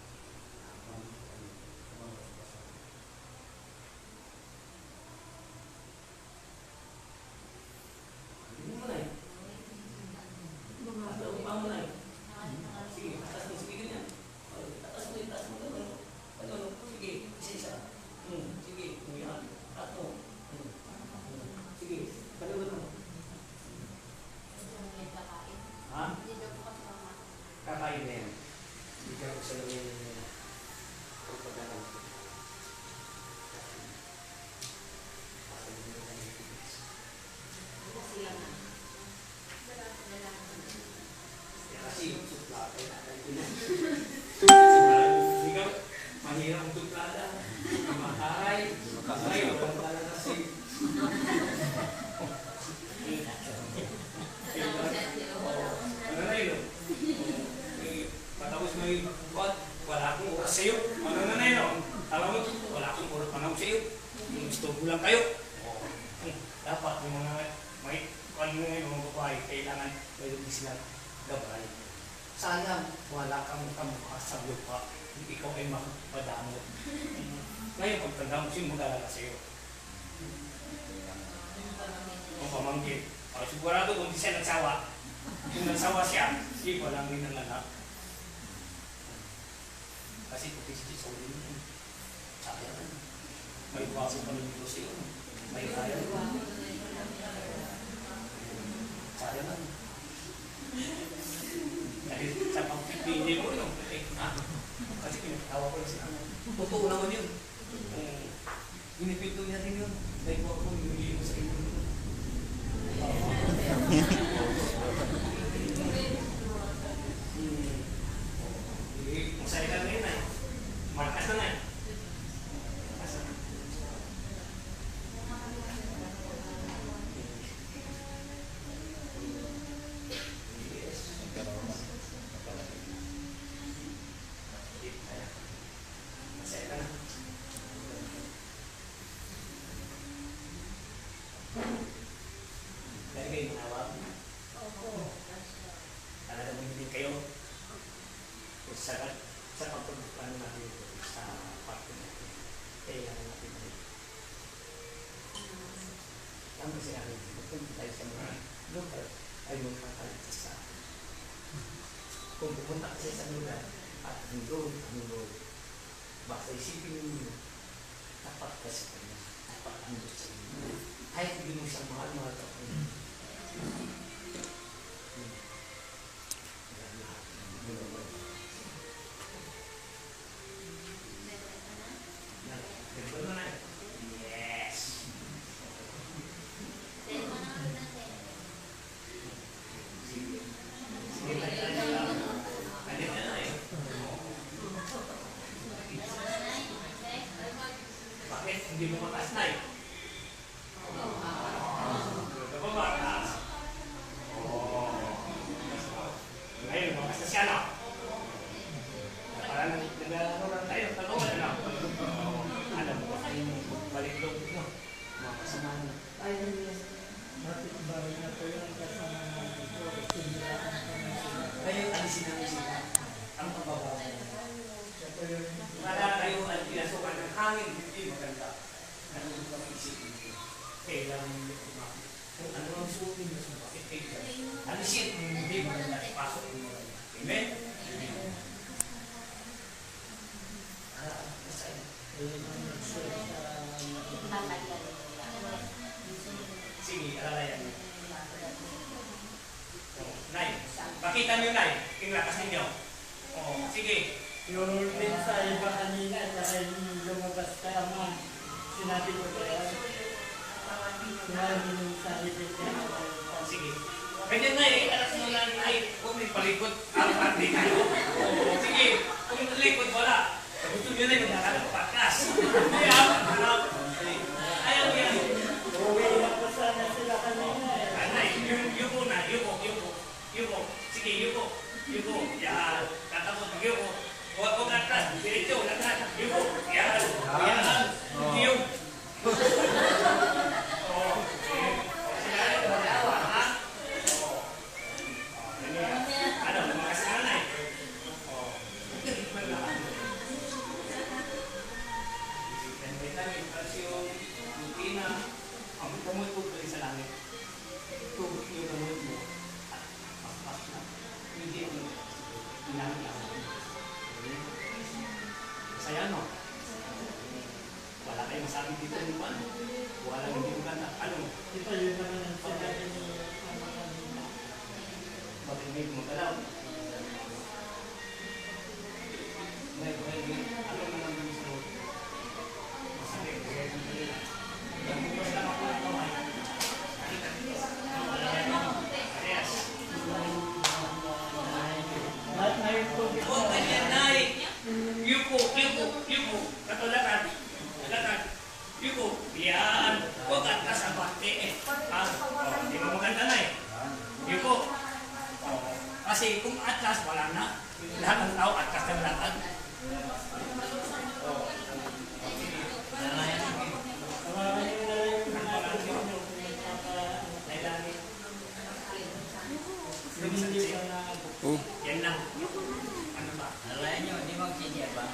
ikaw ay mapadamo. Ngayon, pagtanda mo, sino mag-alala sa'yo? Kung pamangkin. Sigurado kung di siya nagsawa, kung nagsawa siya, hindi ko lang rin ang anak. Kasi puti-puti sa ulo niya. Sayang. May baso pa ng Diyos yun. May kaya. Sayang. Dahil sa pagpipili mo yun. Kasi pinatawa ko lang siya. Totoo naman yun. Pinipito niya rin yun. Dahil ko hindi ko sa inyo. Masaya ka na yun ay. Markas na na eh. Masaya ka na. Dahil kayo manawag. Talaga mo hindi kayo. Sa pagpapano natin ito, sa parte natin, kailangan natin ito. Tama kasi natin, pupunta tayo sa mga lugar, ay magkakaligtas sa atin. Kung pupunta kasi sa lugar, at ang road, basta isipin ninyo, tapat ka sa kanya, tapat ang Diyos sa inyo. Kahit hindi mo siyang mahal ka po. Yes! Sige tayo lang. Alit na na eh. Bakit? Hindi mo mataas na eh. Kapag mataas. Ngayon, makas na siya na. Parang naglalaro lang tayo. Tatungan na. Alam mo kasi balik loob mo. Mga kasamahan na. Ayaw niya. Bakit ba na po yung kasama namin ito? Siniraan pa na sila. Kayo, alisin namin sila. Ang pagbabawa. Siya po yung Para kayo ay pinasukan ng hangin, hindi maganda. Ano yung mga isipin niyo? Kailangan niyo kumakas. Kung ano ang sulit niyo sa bakit kayo. Alisin, hindi maganda. Ipasok niyo. Amen? Masaya. Sige, alalayan niyo. Nay, pakita niyo, Nay. Tinglakas ninyo. Sige. yung mensahe ba kanina dahil lumabas ka ama, sinabi ko kaya sinabi yung mensahe din kaya Sige. Ganyan na eh. Alas mo lang ay kung may palikot, parte kayo. Sige. Kung may palikot, wala. Gusto nyo na yung magkakalang pakas. Kaya, ayaw yan. uwi na po sana sila kanina eh. Anay, yuko na, yuko. Sige, yuko. Yan. Tatapos mag yuko. Huwag ko katras. Diretso, katras. Yuko. Yan. Yuko. Saya no? Wala kayong masabi dito ng ano? Wala hindi mo ganda. Ano? Ito yun naman ang sinabi ni ama kanina. Bakit hindi mo magalaw? May ano naman yung sa loob? Masakit. Nagbukas lang ako ng kamay. Yes. Lahat na yung tubig. Huwag ganyan, Nay. Yuko. Katulad. Yuko. Yan. Huwag atas ang bate. Hindi mo maganda na eh. Yuko. Kasi kung atlas, wala na. Lahat ng tao atlas ng lakad. Tawagan nyo na lang yung mga tubig nyo kung Lailani. hindi ka na Yan lang. Ano ba? Alay nyo, di magsinya ba?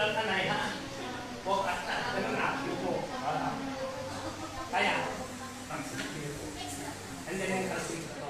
lang kanay ha. O, ano na, yuko. Kaya, and then yung kalsing ito.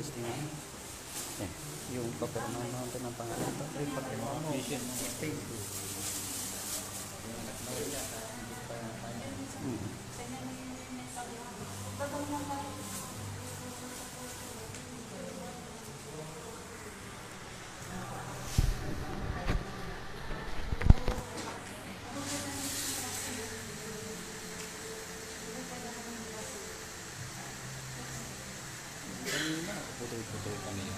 Testingan. Yung papirmahan natin ng pangalan ito. Ay, papirmahan. Putol-putol kanina.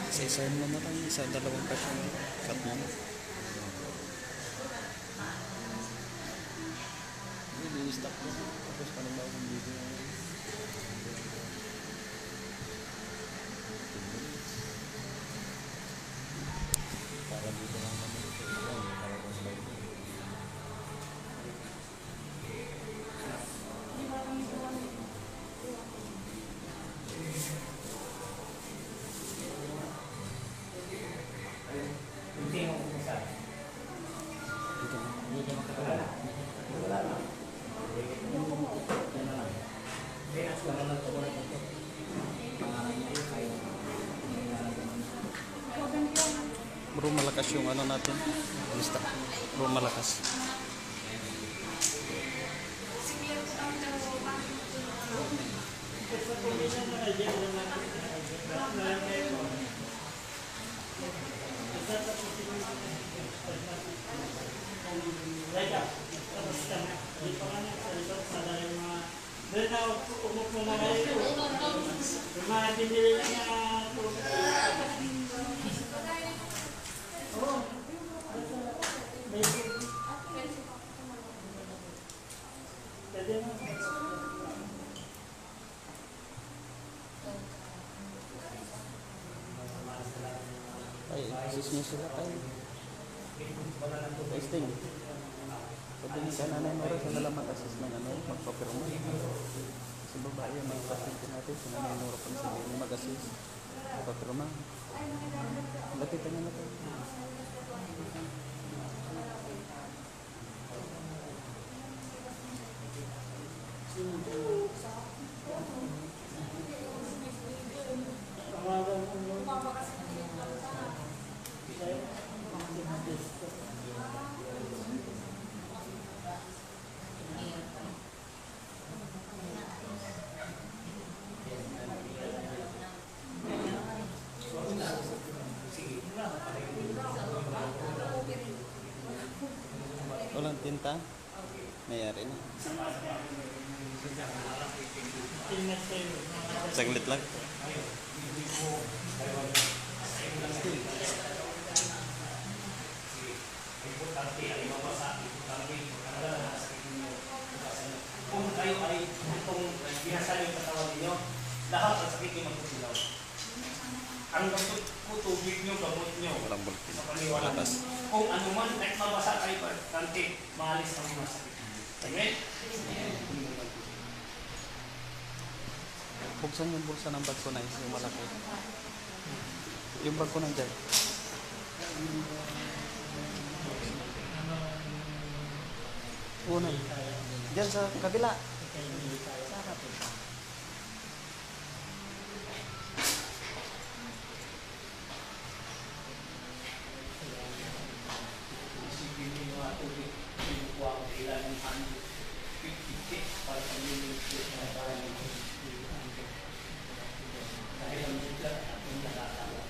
Isa-isahin mo na lang. Isa, dalawang pasyon. Cut mo na. Hindi, stop mo. Tapos panimbaw ng video. Para dito lang naman ito. Para kung slide. Bro, malakas yung ano natin. Lista. Bro, malakas. Ay, sis niya sila tayo. Testing. Pwede niya ka nanay Nora sa nalang mag-assist ng ano, magpapirma. Sa babae, mga pasyente natin, sa nanay Nora pa sa hindi mag-assist. Magpapirma. Lapitan niya na tayo. Walang tinta? Mayari na. Saglit lang. Kung kayo ay itong binasal yung katawan ninyo, lahat ang sakit yung magpusilaw. Ang tubig nyo, gamot nyo, Walang bulkin. sa paniwalaan. Malakas. Kung ano man, kahit mabasa kayo, kanti, maalis ang mga sakit. Amen? Buksan yung bulsa ng bag ko na yung malaki. Yung bag ko nandyan. Una. Diyan sa kabila. Isipin mo yung mga tubig, kinukuha ko ilan ng 150 para sa ministry na parang dahil ang bigla at yung nakakala.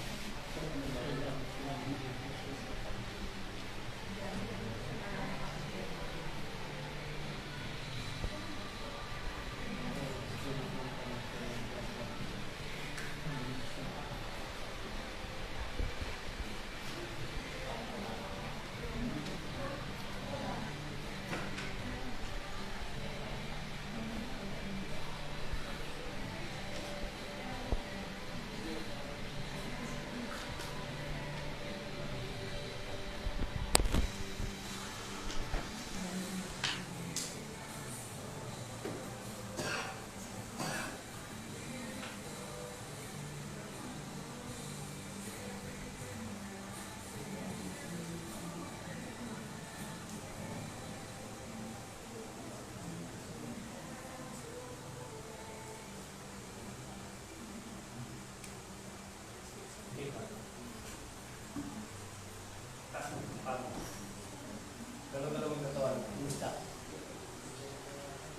Dalawang katawan, kumusta?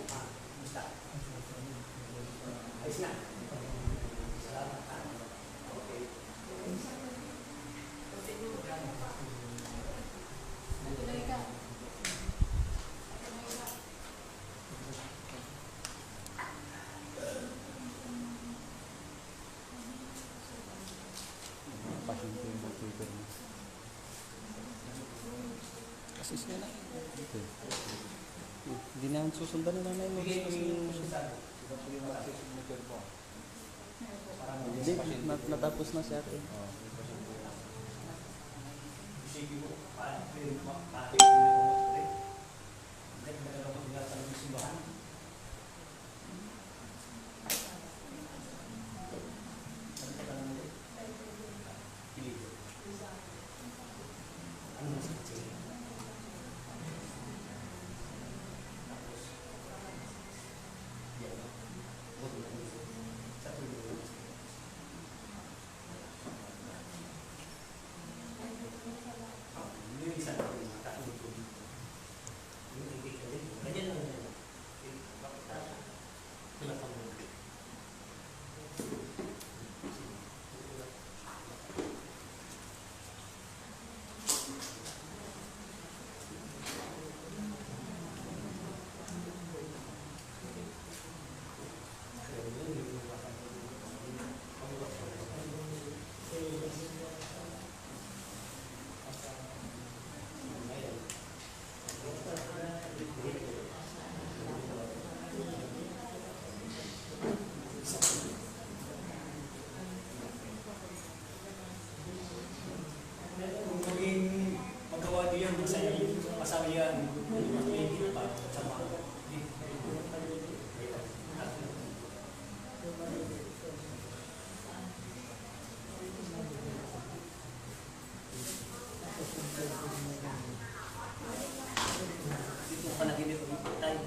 Kumusta? Ayos na. Salamat. Okay. Pasyente yung mag-paper mo. Assist nyo na. Hindi na ang susundan na nanay mo. Bigay mo yung susundan. Hindi, natapos na si ate. Isipin mo, paano yung makakit mo yung hindi na lang ako nagtatanong ng simbahan. Ano ka tanong mo? Piligo. Ano masakit sa'yo? Tapos, yan. Huwag mo lang sa tulong. Yung isa na yung tatlong tubig. Yung tubig ka rin. Ganyan lang yan. Bakit tayo? Pinapang mo. Kung maging magawa diyan sa pasawian, hindi pa sa mga dito ka na ginito tayo.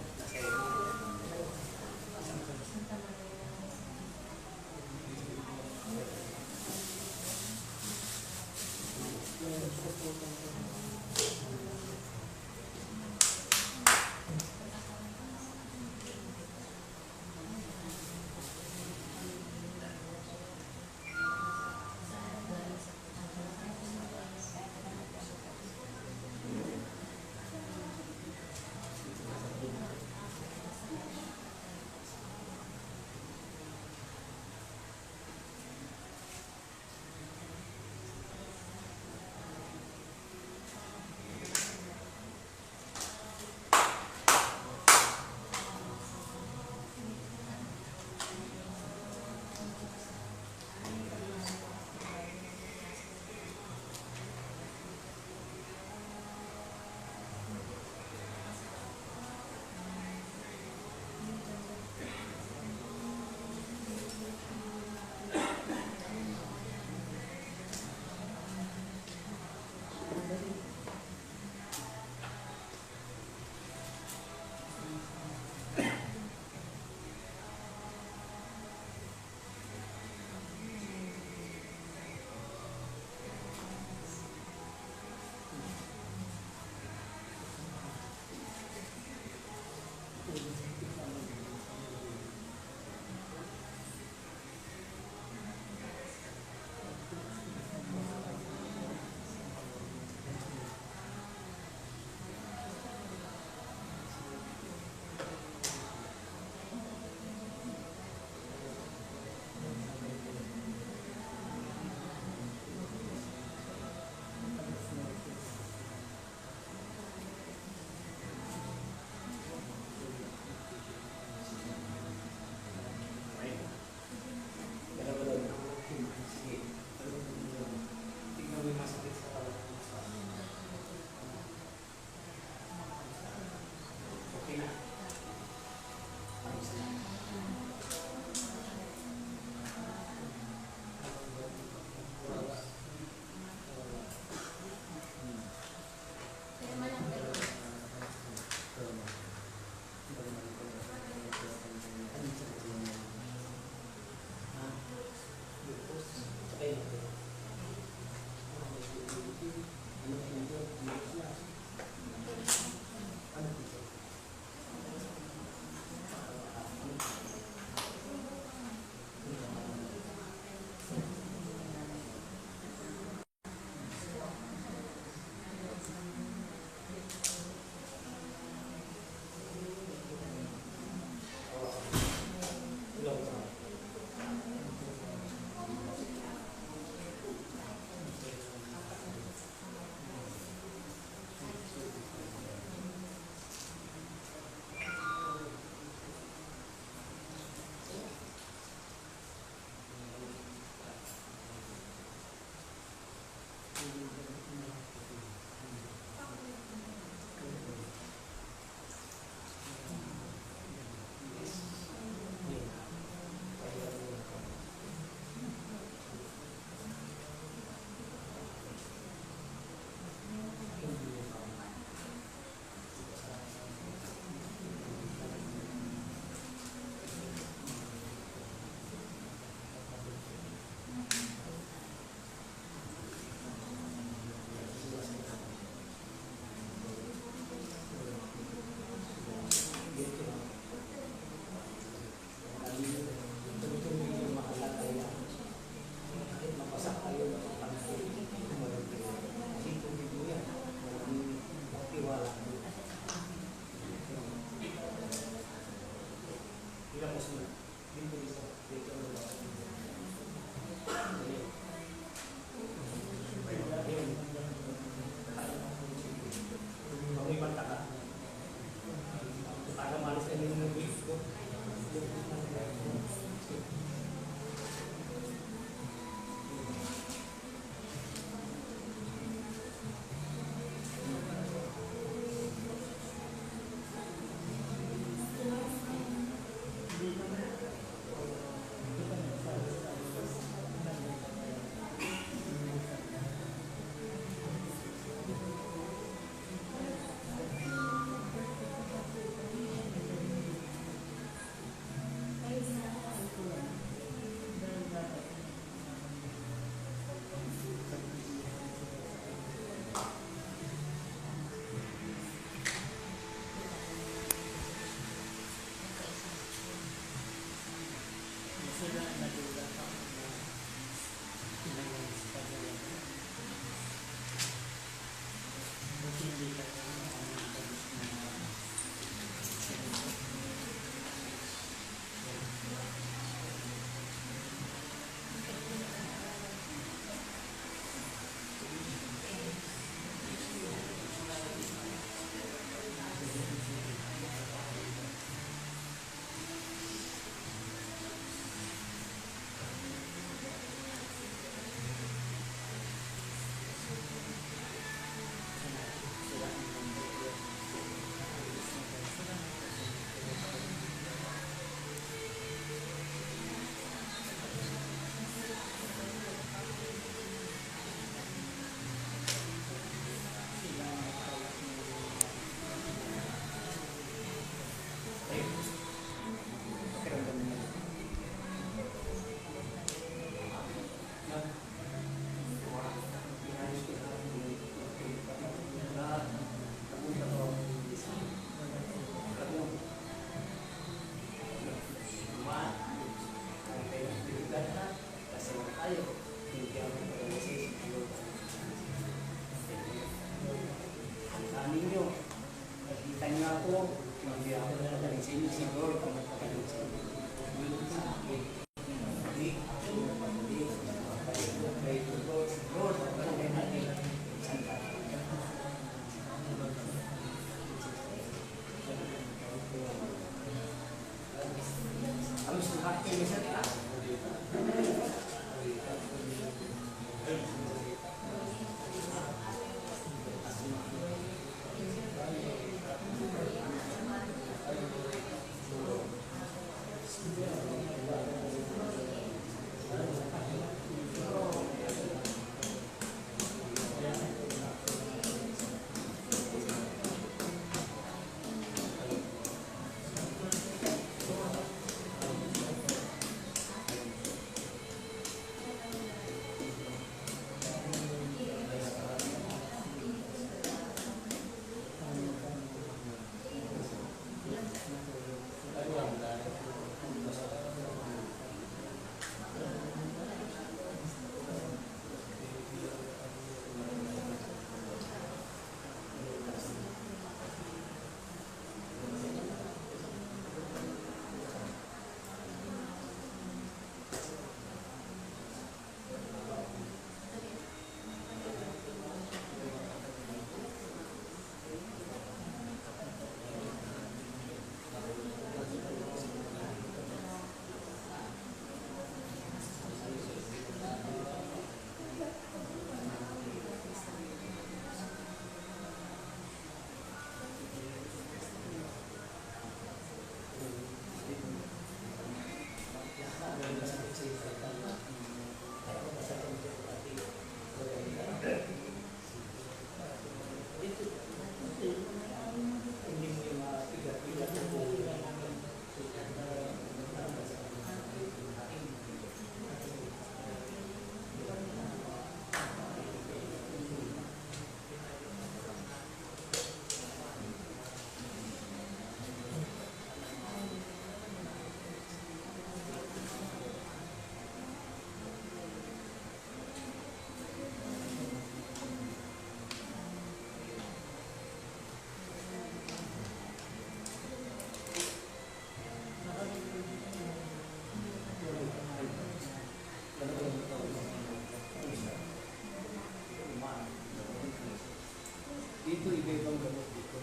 dito, iba-ibang gamot dito.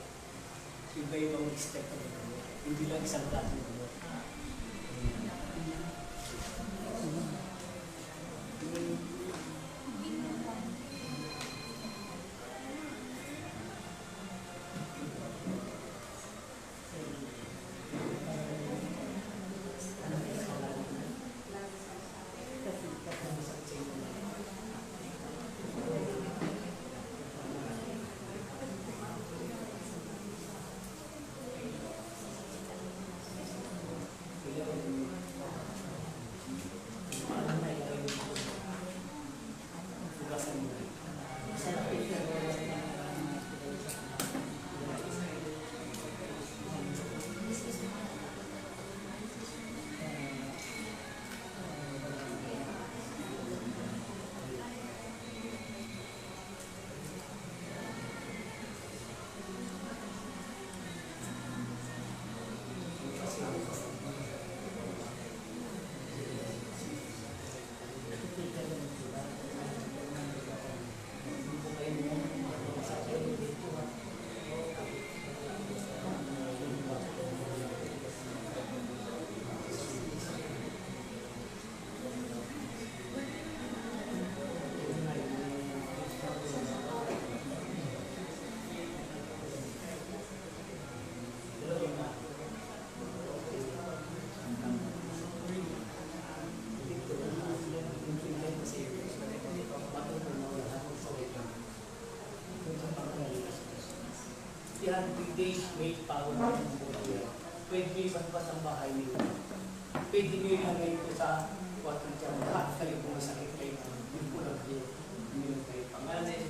Iba-ibang step ng gamot. Hindi lang isang klase ng gamot. Yan, bigay may power ng buhay. Pwede nyo ibasbas ang bahay niyo. Pwede nyo ilagay ito sa water jar. Lahat kayo kung masakit kayo. Yung pulag nyo. Yung kayo pangalan.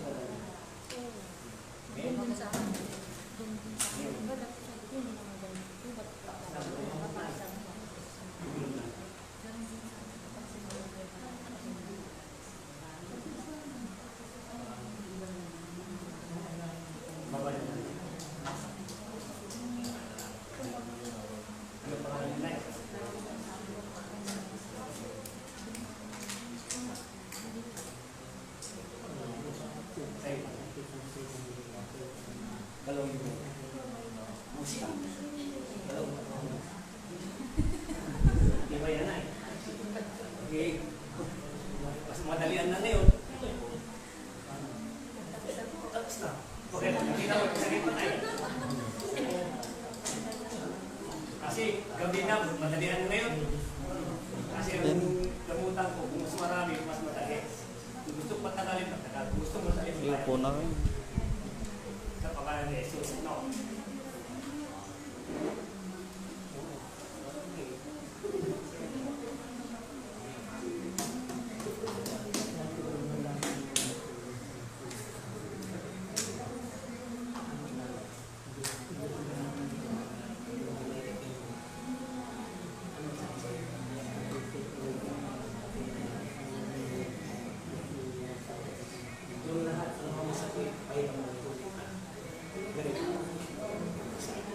Dalawang ito. Musika. Dalawang ito. Di ba yan ay? Okay. Mas madalian na ngayon. Tapos na. Okay, hindi na magsakit pa tayo. Kasi gabi na, madalian na ngayon. Kasi ang gamutan ko, kung mas marami, mas madali. Kung gusto patagalin, patagal. Kung gusto masalin, Iyo po na rin. sa pangalan ni Jesus, no? Yung lahat ng mga masakit, ay ang mga tulipan. Ganito. Sige.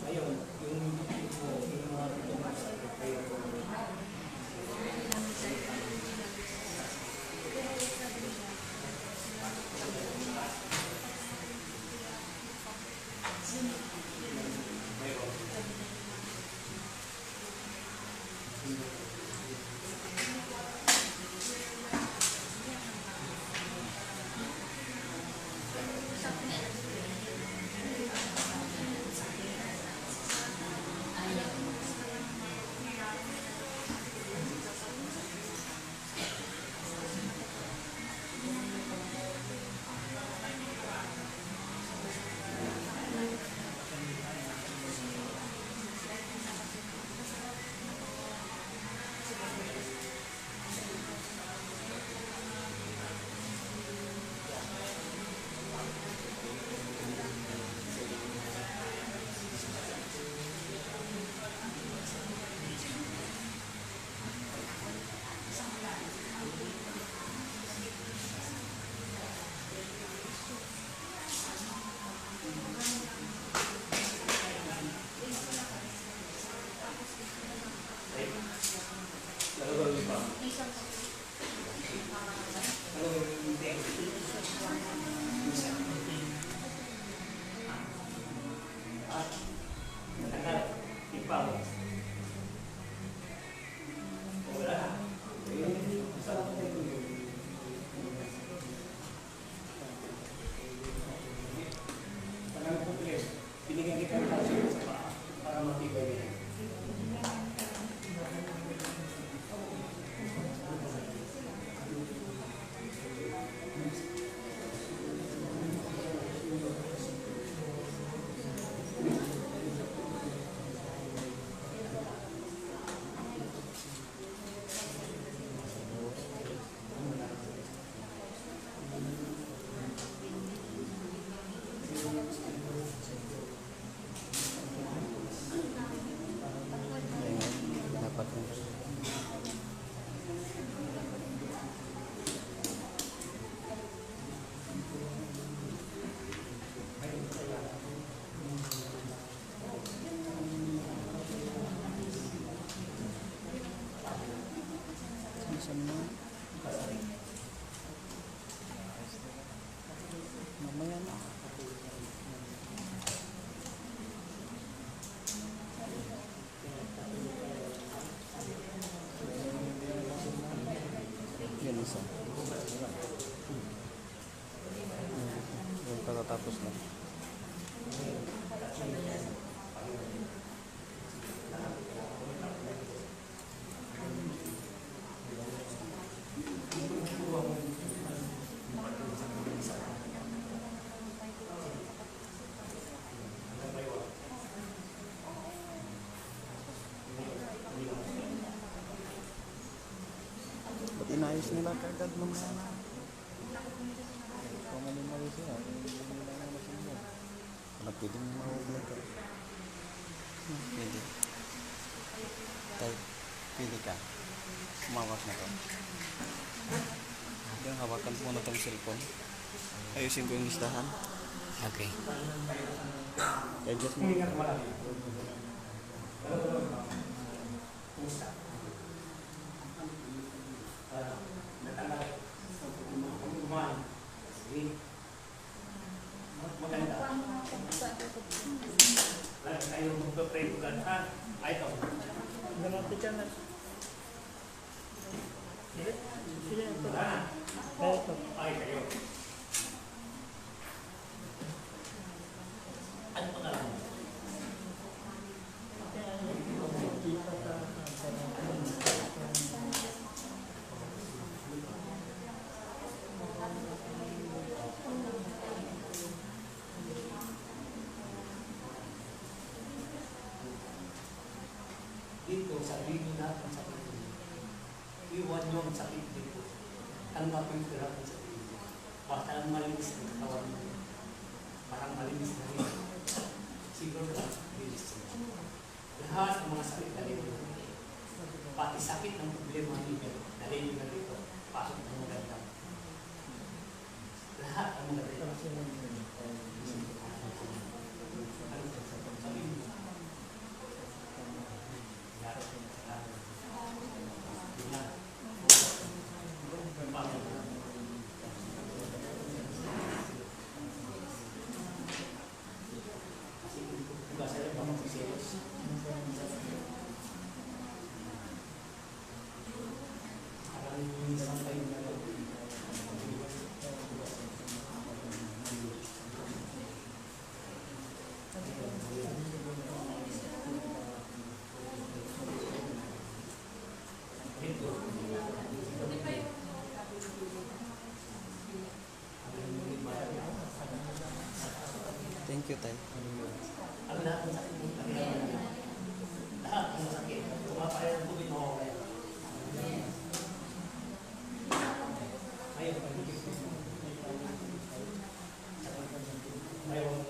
Ngayon, yung mga tumasakit kayo. Binigyan kita ng kasi sa paa para matibay yan. Dapat na. Saan mo? Mamaya na. Yan isa. Yung katatapos lang. Ba't inayos nila kagad nung sana? Kung mali-mali siya, hindi nila na masunod. Wala pwedeng mahuglag ka. Pwede. Tay, pwede ka. Umawak na to. Hanggang hawakan mo na itong cellphone. Ayusin ko yung listahan. Okay. Adjust mo. Maganda. Lagi tayo magpapray bukan ha. Ay ito. Ganapit ka na. Sila ito. Ito. Ay kayo. Ano pangalan mo? Dito, sabihin natin sa sakit. Iwan nyo ang sakit dito. Tanggapin ko lang ang sakit dito. Basta ang malinis ang katawan mo. Parang malinis na rin. Siguro lang, malinis na. Lahat ng mga sakit na dito. Pati sakit ng problema ninyo, nalilin na dito. Pasok ng maganda. Lahat ang mga dito. Sabihin mo. Thank you, Tay. Ang lahat ng sakit mo, lahat ng sakit, tumapaya ng tubig mo. Ayaw, ayaw.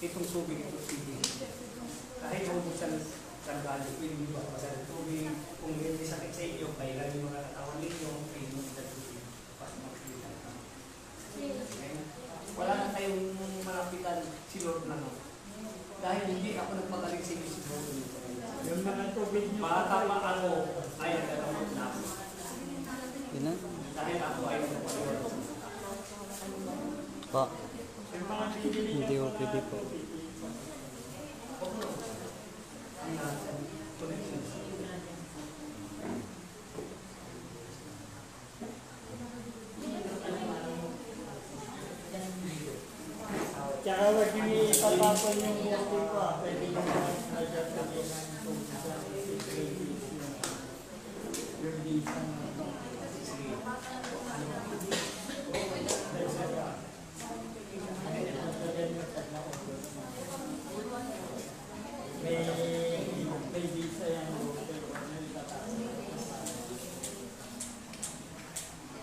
itong tubig ito tubig. Kahit naubusan ng galing, pwede nyo ba ng tubig. Kung may sakit sa inyo, kailan yung mga katawan ninyo, pwede nyo sa tubig. Pas makikita. Wala na kayong malapitan si Lord na no. Dahil hindi ako nagpagaling sa inyo si Lord. Yung mga tubig nyo. Bata pa ako, ay nagkakamot na ako. Yun na. Dahil ako ay nagpagaling. Pa. Yung mga bibili Hindi nyo, ko pwede po. Tsaka wag nyo itatapon yung buti ko. Pwede nyo nagkakali ng tubig sa yung disang may visa yan.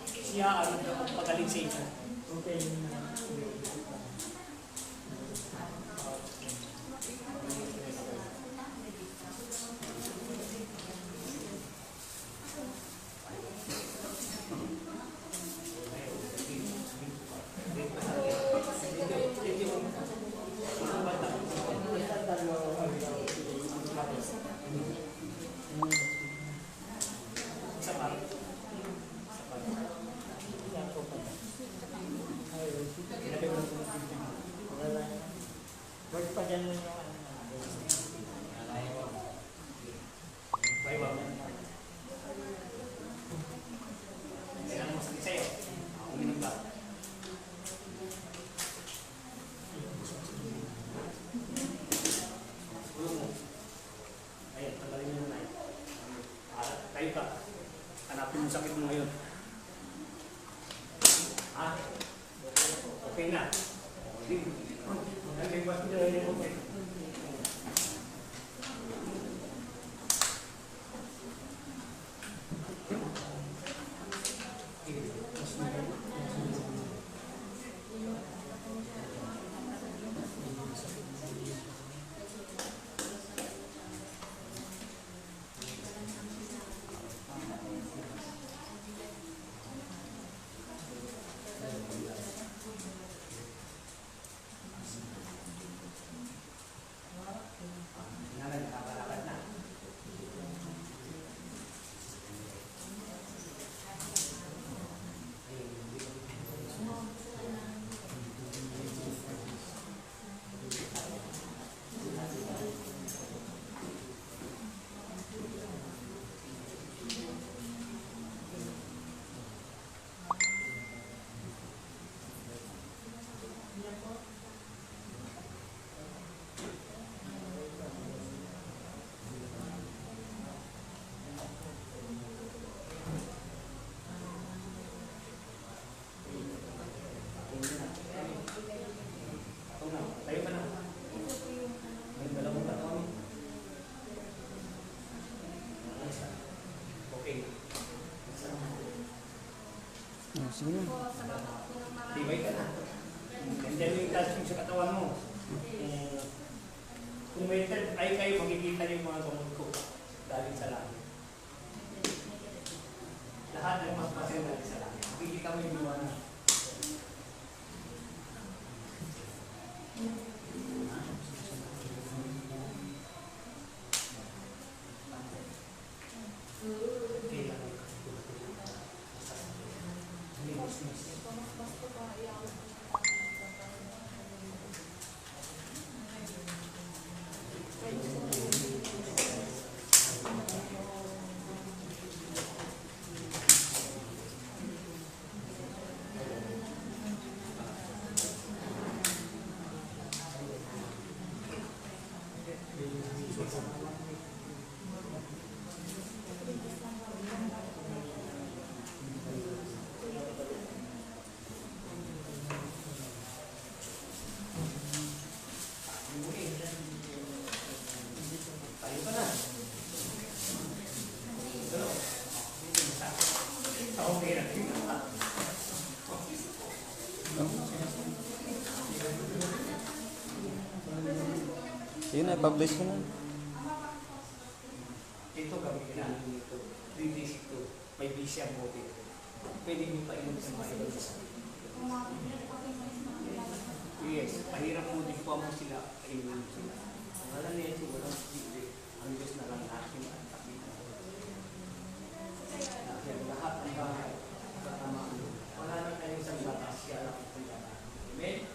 Siya ang nagpagaling sa inyo. Okay. Wag pa ganun yung ano. Kailangan mo sakit sa'yo. Uminom ka. Ulo mo. Ayan, tagalin mo na yun. Tayo ka. Hanapin mo sakit mo ngayon. Ha? Okay na. Tayo ka na. May dalawang taon. Okay. Oh, sige na. Tibay ka na. Nandiyan yung calcium sa katawan mo. Kung may third eye kayo, makikita yung mga gamot ko. Galing sa langit. Lahat ng mas pasel galing sa langit. Makikita mo yung liwanag. Na-publish ko na. Ito kami kailangan nito. 3 days ito. May busy ang bote. Pwede nyo pa inom sa mga inom sa yes, mahirap mo din po mo sila. Inom sila. Ang alam niya ito, walang hindi. Ang Diyos na lang aking at takita. Dahil lahat ng bahay, katamaan. Wala na kayong isang batas, siya lang ang pagkakaan. Amen?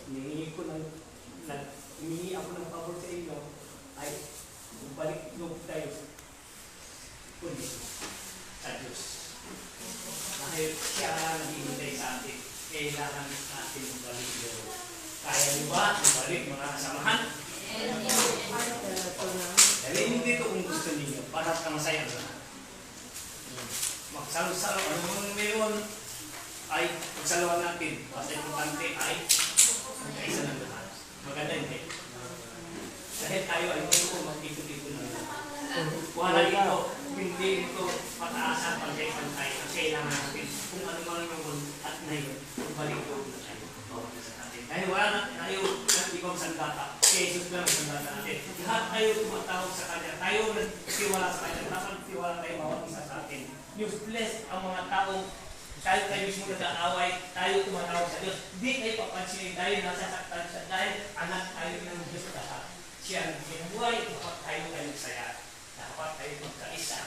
Hinihingi ako ng pabor sa inyo ay balik loob tayo kundi sa Diyos. Dahil siya ang naghihintay sa atin, kailangan natin balik loob. Kaya niyo ba balik mga kasamahan? Dahil hindi ito kung gusto ninyo para sa masaya na lahat. Magsalo-salo, ano mong meron ay magsalawan natin. Basta importante ay magkaisa ng lahat. Maganda hindi. Dahil tayo ay hindi ko magtito-tito na lang. Wala ito, hindi ito pataasan pagkay-pantay ang kailangan natin kung ano man yung at na yun, balik loob na tayo. Dahil wala na tayo nag-ibang sandata, kay Jesus lang ang sandata natin. Lahat tayo tumatawag sa Kanya, tayo nagtiwala sa Kanya, dapat nagtiwala tayo bawat isa sa atin. Useless ang mga taong tayo mismo nag-aaway, tayo tumatawag sa Diyos. Hindi tayo papansinin, tayo nasasaktan siya dahil anak tayo ng Diyos lahat. Siya ang binubuhay, dapat tayo magsaya. Dapat tayo magkaisa.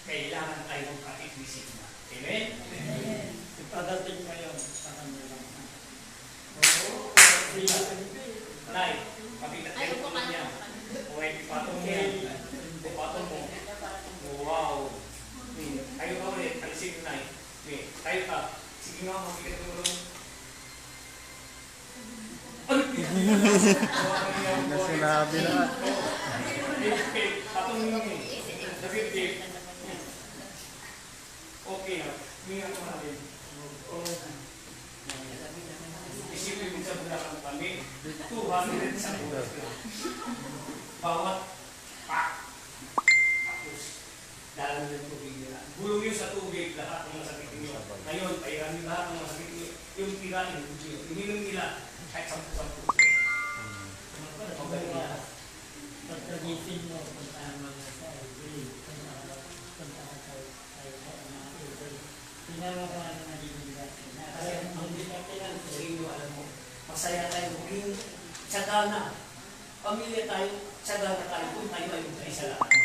Kailangan tayo magkakikwisip na. Amen? Ipadating ngayon sa kanila. Nay, makita tayo po niya. Huwag ipatong niya. Ipatong mo. Wow. Tayo ka ulit. Alisin mo, Nay. Tayo ka. Sige nga, makikita ko rin. Na sinabi na. Patong mo niya. Okay na. Hingan ko natin. Isipin mo sa bulakan kami. 200 sa bulas. Bawat pak. Tapos. Dalang ng tubig nila. Gulong yun sa tubig. Lahat ng masakit nyo. Ngayon, pairamin lahat ng masakit nyo. Yung tira, ininom nila. Kahit 10-10. Pagkagising mo, puntahan mo na sa Every. Puntahan sa Every. Pinama ko ano nagiging dati. Kasi ang dinatilan sa inyo, alam mo, masaya tayo. Maging sagana. Pamilya tayo, sagana tayo. Kung tayo ay magkaisa lahat.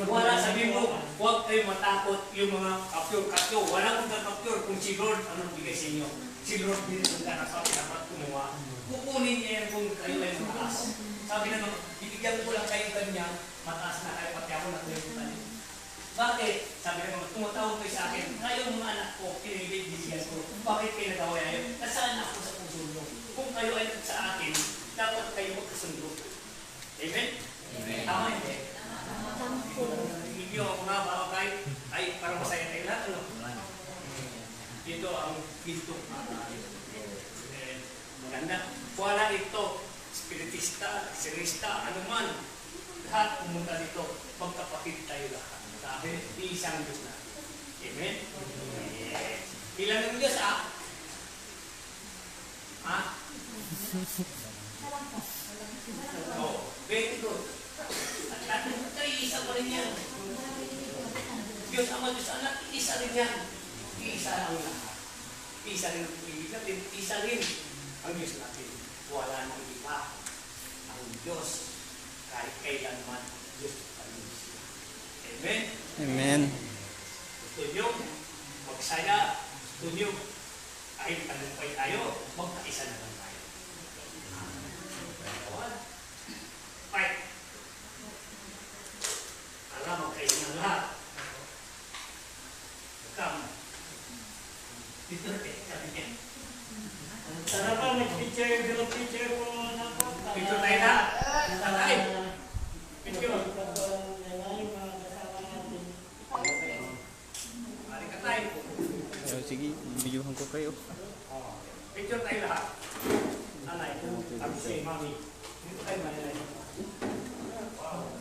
Wala, sabi mo, huwag kayo matakot yung mga kapyor-kapyor. Wala kong kapyor kung si Lord anong bigay sa inyo. Si Lord din ang dapat dapat kumuha. Kukunin niya yan kung kayo ay mataas. Sabi naman, bibigyan ko lang kayo ganyan, mataas na kayo, pati ako nakulimutan. Bakit? Sabi naman, tumatawag kayo sa akin, kayo mga anak ko, kinibigyan ko. Bakit kayo nagawa yun? Nasaan ako sa puso nyo? Kung kayo ay sa akin, dapat kayo magkasundo. Amen? Amen. Tama hindi? Hindi ako mga bakay ay para masaya kayo lahat. Ano? Ito ang Kristo. Maganda. Wala ito. Spiritista, sirista, anuman. Lahat pumunta dito. Magkapatid tayo lahat. Dahil isang Diyos natin. Amen? Yes. Ilan ang Diyos, ha? Ha? Oh, very good. At isa pa rin yan. Diyos Ama, Diyos Anak, isa rin yan. Isa ang lahat. Isa rin ang pag-ibig natin. Isa rin ang Diyos natin. Wala nang iba. Ang Diyos, kahit kailanman, Diyos pa rin siya. Amen? Amen. Gusto nyo, magsaya. Gusto nyo, kahit tagumpay tayo, magkaisa naman tayo. Fight. Alam, magkaisa ng lahat. Come. Dito natin, sabi niya. Sarap pa, mag-picture, group picture ko na po. Picture tayo na. Tatay. Picture. Mari ka tayo. Sige, bibigyan ko kayo. Picture tayo lahat. Nanay, sabi si Mami. Dito tayo, Nanay. Wow.